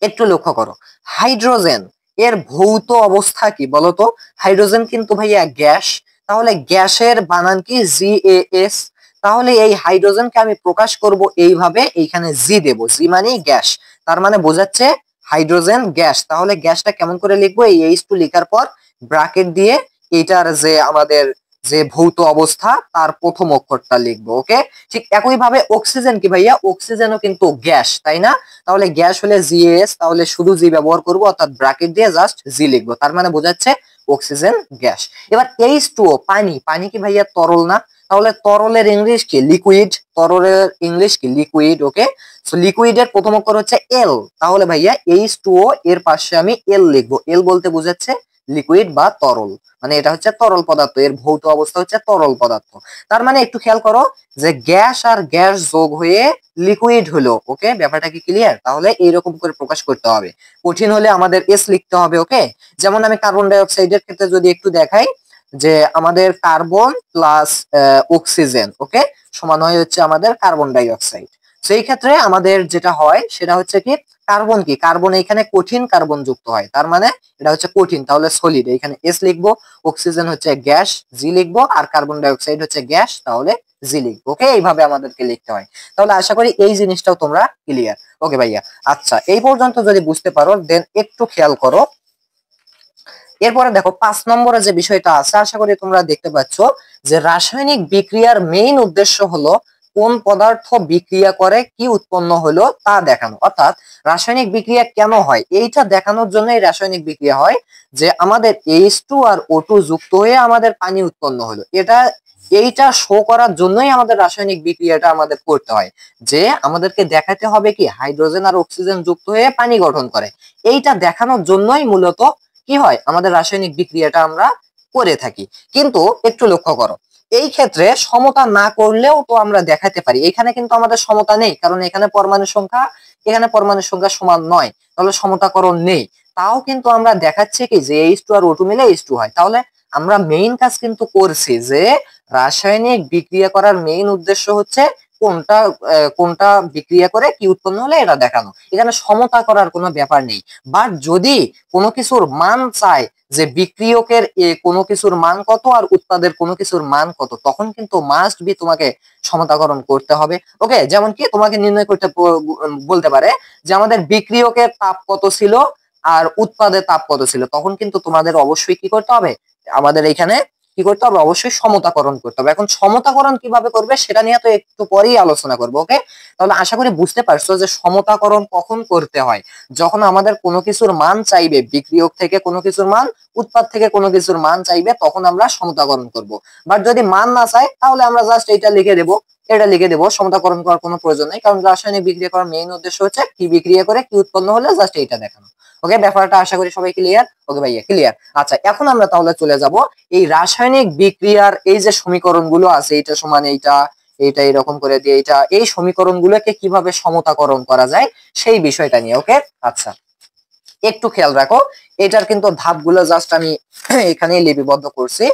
একটু লক্ষ্য করো, হাইড্রোজেন এর ভৌত অবস্থা কি বলতো? হাইড্রোজেন কিন্তু ভাইয়া গ্যাস, তাহলে গ্যাসের বানান কি? GAS। তাহলে এই হাইড্রোজেনকে আমি প্রকাশ করব এইভাবে, এইখানে জি দেব, জি মানে গ্যাস, তার মানে বোঝাচ্ছে হাইড্রোজেন গ্যাস। তাহলে গ্যাসটা কেমন করে লিখবো? এই H2 লেখার পর ব্র্যাকেট দিয়ে এটার যে আমাদের যে ভৌত অবস্থা তার প্রথম অক্ষরটা লিখবো। ওকে, ঠিক একই ভাবে অক্সিজেন কি ভাইয়া? অক্সিজেনও কিন্তু গ্যাস, তাই না? তাহলে গ্যাস হলে জিএস, তাহলে শুধু জি ব্যবহার করব, অর্থাৎ ব্র্যাকেট দিয়ে জাস্ট জি লিখবো, তার মানে বোঝাচ্ছে অক্সিজেন গ্যাস। এবার H2O পানি, পানি কি ভাইয়া তরল না? তাহলে তরলের ইংলিশ কি? লিকুইড। তরলের ইংলিশ কি? লিকুইড। ওকে, সো লিকুইডের প্রথম অক্ষর হচ্ছে এল, তাহলে ভাইয়া H2O এর পাশে আমি এল লিখবো। এল বলতে বোঝাচ্ছে লিকুইড বা তরল, মানে এটা হচ্ছে তরল পদার্থ, এর ভৌত অবস্থা হচ্ছে তরল পদার্থ। তার মানে একটু খেয়াল করো যে গ্যাস আর গ্যাস যোগ হয়ে লিকুইড হলো। ওকে, ব্যাপারটা কি ক্লিয়ার? তাহলে এইরকম করে প্রকাশ করতে হবে। কঠিন হলে আমাদের এস লিখতে হবে। ওকে, যেমন আমি কার্বন ডাই অক্সাইডের ক্ষেত্রে যদি একটু দেখাই, যে আমাদের কার্বন প্লাস অক্সিজেন, ওকে, সমান হয় হচ্ছে আমাদের কার্বন ডাই অক্সাইড। সেই ক্ষেত্রে আমাদের যেটা হয় সেটা হচ্ছে কি, কার্বন কি? কার্বন এখানে কঠিন কার্বন যুক্ত হয়, তার মানে এটা হচ্ছে কঠিন, তাহলে সলিড, এখানে এস লিখবো। অক্সিজেন হচ্ছে গ্যাস, জি লিখবো। আর কার্বন ডাই অক্সাইড হচ্ছে গ্যাস, তাহলে জি লিখবো। ওকে, এইভাবে আমাদেরকে লিখতে হয়। তাহলে আশা করি এই জিনিসটাও তোমরা ক্লিয়ার। ওকে ভাইয়া, আচ্ছা, এই পর্যন্ত যদি বুঝতে পারো, দেন একটু খেয়াল করো, এরপরে দেখো 5 নম্বরে যে বিষয়টা আছে, আশা করি তোমরা দেখতে পাচ্ছ যে রাসায়নিক বিক্রিয়ার মেইন উদ্দেশ্য হলো কোন পদার্থ বিক্রিয়া করে কি উৎপন্ন হলো তা দেখানো। অর্থাৎ রাসায়নিক বিক্রিয়া কেন হয় এইটা দেখানোর জন্যই রাসায়নিক বিক্রিয়া হয়, যে আমাদের H2 আর O2 যুক্ত হয়ে আমাদের পানি উৎপন্ন হলো, এইটা শো করার জন্যই আমাদের রাসায়নিক বিক্রিয়াটা আমাদের করতে হয়, যে আমাদেরকে দেখাতে হবে কি হাইড্রোজেন আর অক্সিজেন যুক্ত হয়ে পানি গঠন করে। এইটা দেখানোর জন্যই মূলত কি হয় আমাদের রাসায়নিক বিক্রিয়াটা আমরা করে থাকি। কিন্তু একটু লক্ষ্য করো, এই ক্ষেত্রে সমতা না করলেও তো আমরা দেখাতে পারি। এখানে কিন্তু আমাদের সমতা নেই, কারণ এখানে পরমাণুর সংখ্যা সমান নয়, তাহলে সমতাকরণ নেই। তাও কিন্তু আমরা দেখাচ্ছি কি যে H2 আর O2 মিলে H2 হয়। তাহলে আমরা মেইন কাজ কিন্তু করছি, যে রাসায়নিক বিক্রিয়া করার মেইন উদ্দেশ্য হচ্ছে কোনটা কোনটা বিক্রিয়া করে কি উৎপন্ন হলে এটা দেখানো। এখানে সমতা করার কোনো ব্যাপার নেই। বাট যদি কোনো কিছুর মান চায় যে বিক্রিয়কের কোনো কিছুর মান কত আর উৎপাদের কোনো কিছুর মান কত, তখন কিন্তু মাস্ট বি তোমাকে সমতাকরণ করতে হবে। ওকে, যেমন কি তোমাকে নির্ণয় করতে বলতে পারে যে আমাদের বিক্রিয়কের তাপ কত ছিল আর উৎপাদের তাপ কত ছিল, তখন কিন্তু তোমাদের অবশ্যই কি করতে হবে, আমাদের এখানে কি করতে হবে, অবশ্যই সমতাকরণ করতে হবে। এখন সমতাকরণ কিভাবে করবে সেটা নিয়ে তো একটু পরেই আলোচনা করবো। ওকে, তাহলে আশা করি বুঝতে পারছো যে সমতাকরণ কখন করতে হয়, যখন আমাদের কোনো কিছুর মান চাইবে, বিক্রিয়ক থেকে কোনো কিছুর মান, উৎপাদ থেকে কোনো কিছুর মান চাইবে, তখন আমরা সমতাকরণ করব। বাট যদি মান না চাই তাহলে আমরা জাস্ট এটা লিখে দেবো, সমতাকরণ করার কোনো প্রয়োজন নেই, কারণ রাসায়নিক বিক্রিয়া করার মেইন উদ্দেশ্য হচ্ছে কি বিক্রিয়া করে কি উৎপন্ন হলে জাস্ট এইটা দেখানো। ওকে, ব্যাপারটা আশা করি সবাই ক্লিয়ার। ওকে ভাইয়া, ক্লিয়ার। আচ্ছা, এখন আমরা তাহলে চলে যাব এই রাসায়নিক বিক্রিয়ার এই যে সমীকরণগুলো আছে, এইটা সমান এইটা, এইটা এরকম করে দিয়ে এইটা, এই সমীকরণগুলোকে কিভাবে সমতাকরণ করা যায় সেই বিষয়টা নিয়ে। ওকে, আচ্ছা একটু খেয়াল রাখো, এটার কিন্তু ধাপগুলো জাস্ট আমি এখানেই লিপিবদ্ধ করছি।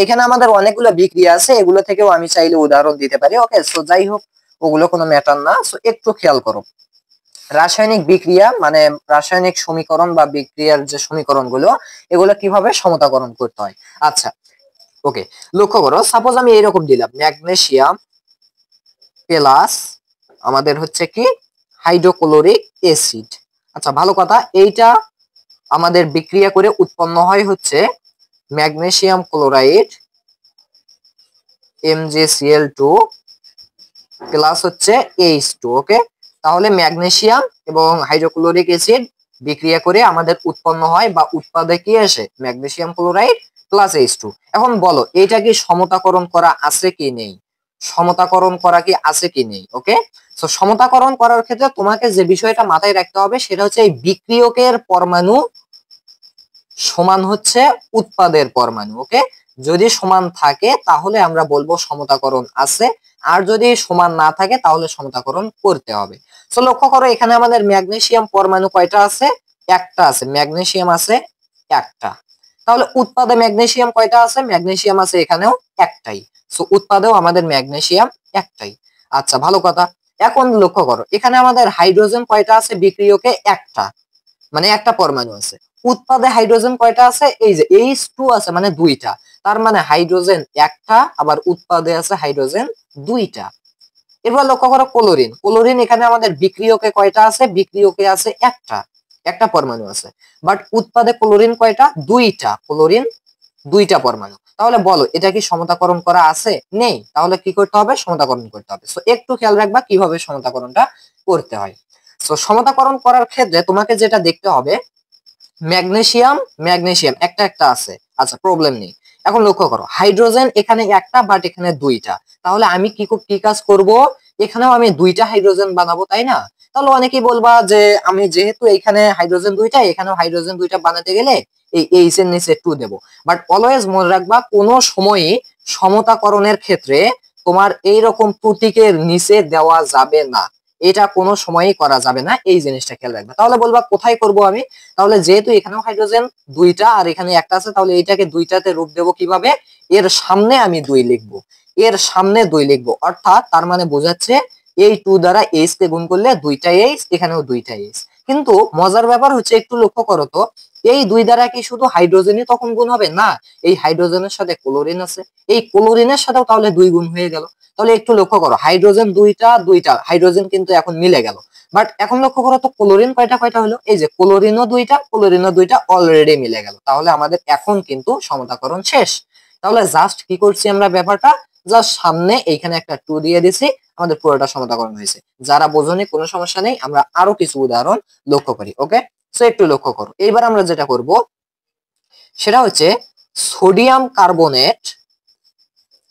এখানে আমাদের অনেকগুলো বিক্রিয়া আছে, এগুলো থেকেও আমি চাইলে উদাহরণ দিতে পারি। ওকে, সো যাই হোক, ওগুলো কোনো ম্যাটার না। সো একটু খেয়াল করো, রাসায়নিক বিক্রিয়া মানে রাসায়নিক সমীকরণ বা বিক্রিয়ার যে সমীকরণগুলো, এগুলো কিভাবে সমতাকরণ করতে হয়। আচ্ছা ওকে, লক্ষ্য করো, সাপোজ আমি এরকম দিলাম ম্যাগনেসিয়াম প্লাস আমাদের হচ্ছে কি হাইড্রোক্লোরিক অ্যাসিড। আচ্ছা ভালো কথা, এইটা আমাদের বিক্রিয়া করে উৎপন্ন হয় হচ্ছে ম্যাগনেসিয়াম ক্লোরাইড MgCl2 প্লাস হচ্ছে H2। ওকে, তাহলে ম্যাগনেসিয়াম এবং হাইড্রোক্লোরিক অ্যাসিড বিক্রিয়া করে আমাদের উৎপন্ন হয় বা উৎপাদে কি আসে ম্যাগনেসিয়াম ক্লোরাইড প্লাস H2। এখন বলো এটা কি সমতাকরণ করা আছে কি নেই, সমতাকরণ করা কি আছে কি নেই। ওকে, তো সমতাকরণ করার ক্ষেত্রে তোমাকে যে বিষয়টা মাথায় রাখতে হবে সেটা হচ্ছে এই বিক্রিয়কের পরমাণু সমান হচ্ছে উৎপাদের পরমাণু। ওকে, যদি সমান থাকে তাহলে আমরা বলবো সমতাকরণ আছে, আর যদি সমান না থাকে তাহলে সমতাকরণ করতে হবে। তো লক্ষ্য করো, এখানে আমাদের ম্যাগনেসিয়াম পরমাণু কয়টা আছে, একটা আছে, ম্যাগনেসিয়াম আছে একটা। তাহলে উৎপাদে ম্যাগনেসিয়াম কয়টা আছে, ম্যাগনেসিয়াম আছে এখানেও একটাই। সো উৎপাদেও আমাদের ম্যাগনেসিয়াম একটাই। আচ্ছা ভালো কথা, এখন লক্ষ্য করো এখানে আমাদের হাইড্রোজেন কয়টা আছে, বিক্রিয়কে একটা, মানে একটা পরমাণু আছে। উৎপাদে হাইড্রোজেন কয়টা আছে, এই যে H2 আছে, মানে দুইটা। তার মানে হাইড্রোজেন একটা, আবার উৎপাদে আছে হাইড্রোজেন দুইটা। এবার লক্ষ্য করো ক্লোরিন, ক্লোরিন এখানে আমাদের বিক্রিয়কে কয়টা আছে, বিক্রিয়কে আছে একটা পরমাণু আছে। বাট উৎপাদে ক্লোরিন কয়টা, দুইটা, ক্লোরিন দুইটা পরমাণু। তাহলে বলো এটা কি সমতাকরণ করা আছে, নেই। তাহলে কি করতে হবে, সমতাকরণ করতে হবে। সো একটু খেয়াল রাখবা কিভাবে সমতাকরণটা করতে হয়। সো সমতাকরণ করার ক্ষেত্রে তোমাকে যেটা দেখতে হবে, ম্যাগনেসিয়াম ম্যাগনেসিয়াম একটা একটা আছে, আচ্ছা প্রবলেম নেই। এখন লক্ষ্য করো হাইড্রোজেন এখানে একটা বাট এখানে দুইটা, তাহলে আমি কি কাজ করব, এখানেও আমি দুইটা হাইড্রোজেন বানাবো, তাই না। তাহলে অনেকেই বলবা যে আমি যেহেতু এখানে হাইড্রোজেন দুইটা এখানেও হাইড্রোজেন দুইটা বানাতে গেলে এই এইচ এর নিচে 2 দেব। বাট অলওয়েজ মনে রাখবা কোনো সময়ই সমতাকরণের ক্ষেত্রে তোমার এইরকম প্রতীকের নিচে দেওয়া যাবে না, এটা কোনো সময়ই করা যাবে না, এই জিনিসটা খেয়াল রাখবে। তাহলে বলবা কোথায় করব আমি, তাহলে যেহেতু এখানেও হাইড্রোজেন দুইটা আর এখানে একটা আছে, তাহলে এইটাকে দুইটাতে রূপ দেব কিভাবে, এর সামনে আমি 2 লিখবো, এর সামনে 2 লিখবো, অর্থাৎ তার মানে বোঝাচ্ছে এই 2 দ্বারা H কে গুণ করলে দুইটা H, এখানেও দুইটা H। কিন্তু মজার ব্যাপার হচ্ছে একটু লক্ষ্য করো তো, এই 2 দ্বারা কি শুধু হাইড্রোজেনই তখন গুণ হবে না, এই হাইড্রোজেনের সাথে ক্লোরিন আছে, এই ক্লোরিনের সাথেও তাহলে 2 গুণ হয়ে গেল। তাহলে একটু লক্ষ্য করো, হাইড্রোজেন দুইটা হাইড্রোজেন কিন্তু এখন মিলে গেল। বাট এখন লক্ষ্য করো তো ক্লোরিন কয়টা কয়টা হলো, এই যে ক্লোরিনও দুইটা অলরেডি মিলে গেল। তাহলে আমাদের এখন কিন্তু সমতাকরণ শেষ। তাহলে জাস্ট কি করছি আমরা ব্যাপারটা, জাস্ট সামনে এইখানে একটা 2 দিয়ে দিছি, আমাদের পুরোটা সমতাকরণ হয়েছে। যারা বোঝনি কোনো সমস্যা নেই, আমরা আরো কিছু উদাহরণ লক্ষ্য করি। ওকে, সো একটু লক্ষ্য করো। এইবার আমরা যেটা করব সেটা হচ্ছে সোডিয়াম কার্বনেট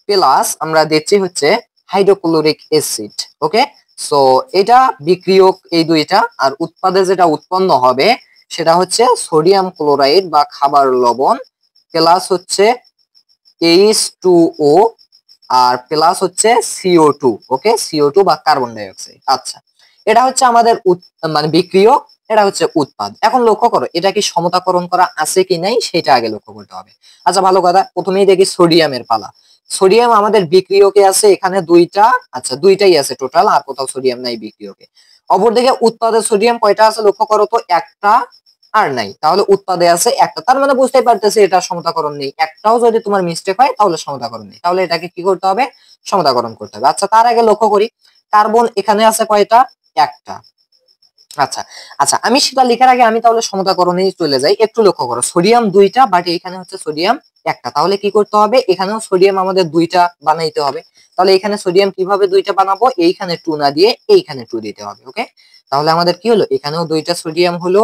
প্লাস আমরা দিচ্ছি হচ্ছে হাইড্রোক্লোরিক অ্যাসিড। ওকে, সো এটা বিক্রিয়ক এই দুইটা, আর উৎপাদে যেটা উৎপন্ন হবে সেটা হচ্ছে সোডিয়াম ক্লোরাইড বা খাবার লবণ প্লাস হচ্ছে H2O আর প্লাস হচ্ছে CO2। ওকে, CO2 বা কার্বন ডাই অক্সাইড। আচ্ছা, এটা হচ্ছে আমাদের মানে বিক্রিয়ক, এটা হচ্ছে উৎপাদ। এখন লক্ষ্য করো এটা কি সমতাকরণ করা আছে কি নাই সেটা আগে লক্ষ্য করতে হবে। আচ্ছা ভালো কথা, প্রথমেই দেখি সোডিয়ামের পালা। সোডিয়াম আমাদের বিক্রিয়কে আছে এখানে দুইটা, আচ্ছা দুইটাই আছে টোটাল, আর কোথাও সোডিয়াম নাই বিক্রিয়কে। অপরদিকে উৎপাদে সোডিয়াম কয়টা আছে লক্ষ্য করো তো, একটা আর নাই। তাহলে উৎপাদে আছে একটা, তার মানে বুঝতেই পারতেছি এটা সমতাকরণ নেই। একটাও যদি তোমার মিস্টেক হয় তাহলে সমতাকরণ নেই, তাহলে এটাকে কি করতে হবে, সমতাকরণ করতে হবে। আচ্ছা তার আগে লক্ষ্য করি কার্বন এখানে আছে কয়টা, একটা। আচ্ছা আচ্ছা, আমি সেটা লেখার আগে আমি তাহলে সমতাকরণে চলে যাই। একটু লক্ষ্য করো সোডিয়াম দুইটা বাট এখানে হচ্ছে সোডিয়াম একটা, তাহলে কি করতে হবে, এখানেও সোডিয়াম আমাদের দুইটা বানাইতে হবে। তাহলে এখানে সোডিয়াম কিভাবে দুইটা বানাবো, এইখানে 2 না দিয়ে এইখানে 2 দিতে হবে। ওকে, তাহলে আমাদের কি হলো, এখানেও দুইটা সোডিয়াম হলো,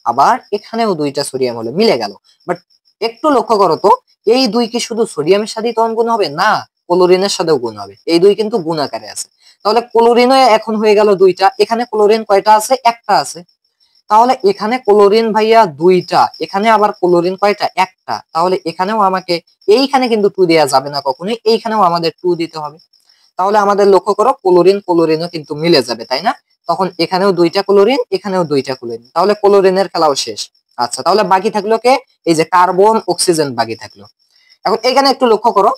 আবার এখানেও দুইটা সোডিয়াম হলো, মিলে গেল। বাট একটু লক্ষ্য করো তো, এই দুই কি শুধু সোডিয়ামের সাথেই তখন গুণ হবে না, ক্লোরিনের সাথেও গুণ হবে। এই দুই কিন্তু গুণ আকারে আছে। তাহলে ক্লোরিনও এখন হয়ে গেল দুইটা, এখানে ক্লোরিন কয়টা আছে, একটা আছে। তাহলে এখানে ক্লোরিন ভাইয়া দুইটা, এখানে আবার ক্লোরিন কয়টা, একটা। তাহলে এখানেও আমাকে, এইখানে কিন্তু 2 দেওয়া যাবে না কখনোই, এইখানেও আমাদের 2 দিতে হবে। তাহলে আমাদের লক্ষ্য করো ক্লোরিনও কিন্তু মিলে যাবে, তাই না? তখন এখানেও দুইটা ক্লোরিন, এখানেও দুইটা ক্লোরিন, তাহলে ক্লোরিনের খেলাও শেষ। আচ্ছা তাহলে বাকি থাকলো কে, এই যে কার্বন অক্সিজেন বাকি থাকলো। এখন এখানে একটু লক্ষ্য করো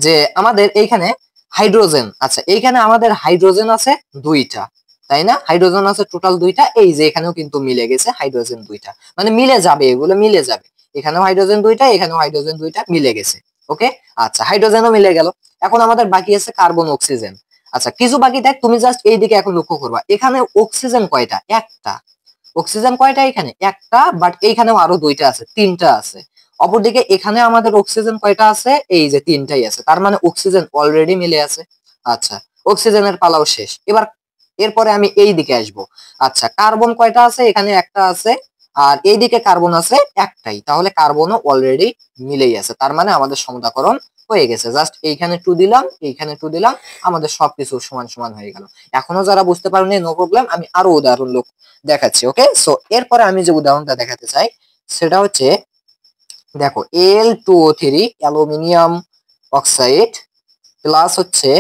যে আমাদের এইখানে হাইড্রোজেন, আচ্ছা এইখানে আমাদের হাইড্রোজেন আছে দুইটা, তাই না? হাইড্রোজেন আছে টোটাল দুইটা, এই যে এখানেও কিন্তু মিলে গেছে হাইড্রোজেন দুইটা, মানে মিলে যাবে, এগুলো মিলে যাবে। এখানেও হাইড্রোজেন দুইটা, এখানেও হাইড্রোজেন দুইটা মিলে গেছে। ওকে, আচ্ছা হাইড্রোজেনও মিলে গেল। এখন আমাদের বাকি আছে কার্বন অক্সিজেন। আচ্ছা কিছু বাকি থাক, তুমি জাস্ট এইদিকে এখন লক্ষ্য করবা, এখানে অক্সিজেন কয়টা, একটা। অক্সিজেন কয়টা, এখানে একটা, বাট এইখানেও আরো দুইটা আছে, তিনটা আছে। অপরদিকে এখানে আমাদের অক্সিজেন কয়টা আছে, এই যে তিনটাই আছে, তার মানে অক্সিজেন অলরেডি মিলে আছে। আচ্ছা, অক্সিজেনের পালাও শেষ। এবার এরপরে আমি এই দিকে আসবো। আচ্ছা কার্বন কয়টা আছে, এখানে একটা আছে, আর এইদিকে কার্বন আছে একটাই, তাহলে কার্বনও অলরেডি মিলেই আছে, তার মানে আমাদের সমতাকরণ হয়ে গেছে। জাস্ট এইখানে 2 দিলাম, এইখানে 2 দিলাম, আমাদের সবকিছু সমান সমান হয়ে গেল। এখনো যারা বুঝতে পারেনি নো প্রবলেম, আমি আরো উদাহরণ দেখাচ্ছি। ওকে, সো এরপরে আমি যে উদাহরণটা দেখাতে চাই সেটা হচ্ছে, দেখো Al2O3 অ্যালুমিনিয়াম অক্সাইড প্লাস হচ্ছে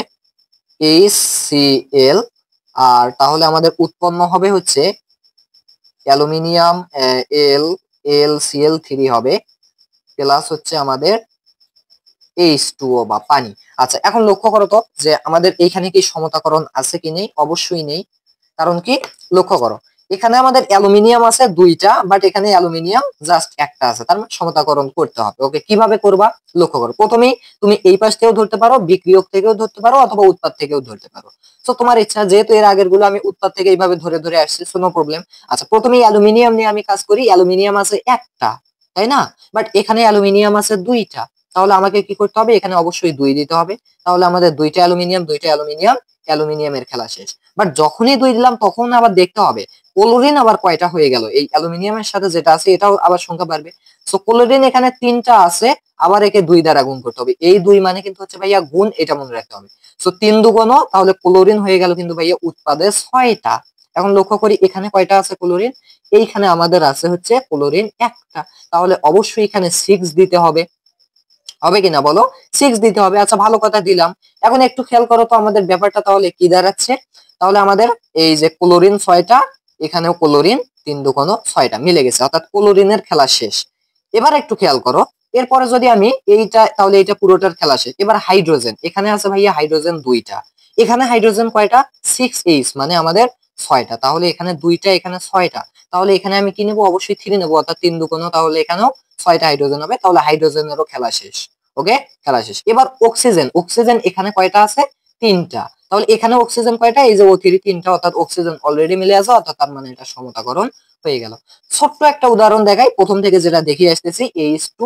HCl, আর তাহলে আমাদের উৎপন্ন হবে হচ্ছে অ্যালুমিনিয়াম LCl3 হবে প্লাস হচ্ছে আমাদের H2O বা পানি। আচ্ছা এখন লক্ষ্য করো তো যে আমাদের এইখানে কি সমতাকরণ আছে কি নেই, অবশ্যই নেই। কারণ কি, লক্ষ্য করো এখানে আমাদের অ্যালুমিনিয়াম আছে দুইটা, বাট এখানে অ্যালুমিনিয়াম জাস্ট একটা আছে, তার মানে সমতাকরণ করতে হবে। ওকে, কিভাবে করবা, লক্ষ্য করো প্রথমেই তুমি এই পাশ থেকেও ধরতে পারো, বিক্রিয়ক থেকেও ধরতে পারো, অথবা উৎপাদ থেকেও ধরতে পারো। তো তোমার ইচ্ছা, যেহেতু এর আগের গুলো আমি উৎপাদ থেকে এইভাবে ধরে ধরে আসছি, নো প্রবলেম। আচ্ছা প্রথমেই অ্যালুমিনিয়াম নিয়ে আমি কাজ করি, অ্যালুমিনিয়াম আছে একটা, তাই না? বাট এখানে অ্যালুমিনিয়াম আছে দুইটা, তাহলে আমাকে কি করতে হবে, এখানে অবশ্যই 2 দিতে হবে। তাহলে আমাদের দুইটা অ্যালুমিনিয়াম, অ্যালুমিনিয়ামের খেলা শেষ। বাট যখনই 2 দিলাম তখন আবার দেখতে হবে ক্লোরিন আবার কয়টা হয়ে গেল, এই অ্যালুমিনিয়ামের সাথে যেটা আছে এটাও আবার সংখ্যা বাড়বে। সো ক্লোরিন এখানে 3টা আছে, আবার একে 2 দ্বারা গুণ করতে হবে। এই 2 মানে কিন্তু হচ্ছে ভাইয়া গুণ, এটা মনে রাখতে হবে। সো 3 দুগুণ, তাহলে ক্লোরিন হয়ে গেল কিন্তু ভাইয়া উৎপাদে 6টা। এখন লক্ষ্য করি এখানে কয়টা আছে ক্লোরিন, এইখানে আমাদের আছে হচ্ছে ক্লোরিন একটা, তাহলে অবশ্যই এখানে 6 দিতে হবে। হবে কিনা বলো, 6 দিতে হবে। আচ্ছা ভালো কথা দিলাম। এখন একটু খেয়াল করো তো আমাদের ব্যাপারটা তাহলে কি দাঁড়াচ্ছে, তাহলে আমাদের এই যে ক্লোরিন 6টা, এখানেও ক্লোরিন 3 দুগুণ 6টা মিলে গেছে, অর্থাৎ ক্লোরিনের খেলা শেষ। এবার একটু খেয়াল করো, এরপরে যদি আমি এইটা, তাহলে এইটা পুরোটার খেলা শেষ। এবার হাইড্রোজেন, এখানে আছে ভাইয়া হাইড্রোজেন দুইটা, এখানে হাইড্রোজেন কয়টা, 6H, মানে আমাদের 6টা, তাহলে এখানে দুইটা, এখানে 6টা, তাহলে এখানে আমি কি নেবো, অবশ্যই 3 নেবো, অর্থাৎ 3 দুগুণ, তাহলে এখানেও 6টা হাইড্রোজেন হবে, তাহলে হাইড্রোজেনেরও খেলা শেষ। ওকে, খেলা শেষ। এবার অক্সিজেন, অক্সিজেন এখানে কয়টা আছে, 3টা, তাহলে এখানে অক্সিজেন কয়টা, এই যে O3 3টা, অর্থাৎ অক্সিজেন অলরেডি মিলে আছে, অর্থাৎ তার মানে এটা সমতাকরণ হয়ে গেল। ছোট্ট একটা উদাহরণ দেখাই, প্রথম থেকে যেটা দেখিয়ে আসতেছি, H2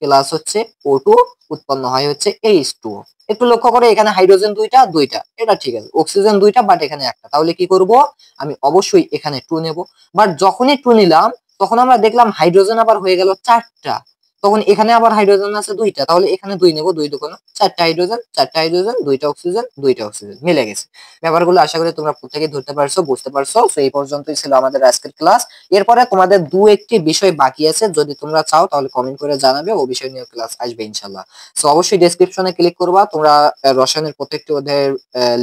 প্লাস হচ্ছে O2 উৎপন্ন হয় হচ্ছে H2O। একটু লক্ষ্য করে, এখানে হাইড্রোজেন দুইটা দুইটা, এটা ঠিক আছে, অক্সিজেন দুইটা বাট এখানে একটা, তাহলে কি করব, আমি অবশ্যই এখানে 2 নেব। বাট যখনই 2 নিলাম তখন আমরা দেখলাম হাইড্রোজেন আবার হয়ে গেল 4টা, তখন এখানে আবার হাইড্রোজেন আছে 2টা, তাহলে এখানে 2 নেব, 2 দুগুণ 4টা হাইড্রোজেন, 4টা হাইড্রোজেন, 2টা অক্সিজেন, 2টা অক্সিজেন, মিলে গেছে। ব্যাপারগুলো আশা করি তোমরা প্রত্যেকেই ধরতে পারছো, বুঝতে পারছো। সো এই পর্যন্তই ছিল আমাদের আজকের ক্লাস। এরপরে তোমাদের দু একটি বিষয় বাকি আছে, যদি তোমরা চাও তাহলে কমেন্ট করে জানাবে, ও বিষয় নিয়ে ক্লাস আসবে ইনশাআল্লাহ। সো অবশ্যই ডেসক্রিপশনে ক্লিক করবা, তোমরা রসায়নের প্রত্যেকটি অধ্যায়ের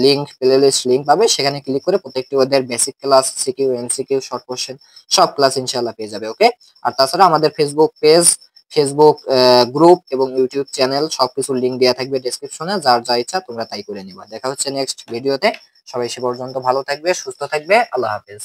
লিংক, প্লেলিস্ট লিংক পাবে, সেখানে ক্লিক করে প্রত্যেকটি অধ্যায়ের basic class, CQ, MCQ, short question সব ক্লাস ইনশাআল্লাহ পেয়ে যাবে। ওকে। আর তাছাড়া আমাদের ফেসবুক পেজ, ফেসবুক গ্রুপ এবং ইউটিউব চ্যানেল সবকিছুর লিংক দেওয়া থাকবে ডেসক্রিপশনে, যার যা ইচ্ছা তোমরা তাই করে নিবা। দেখা হচ্ছে নেক্সট ভিডিওতে। সবাই সে পর্যন্ত ভালো থাকবে, সুস্থ থাকবে, আল্লাহ হাফেজ।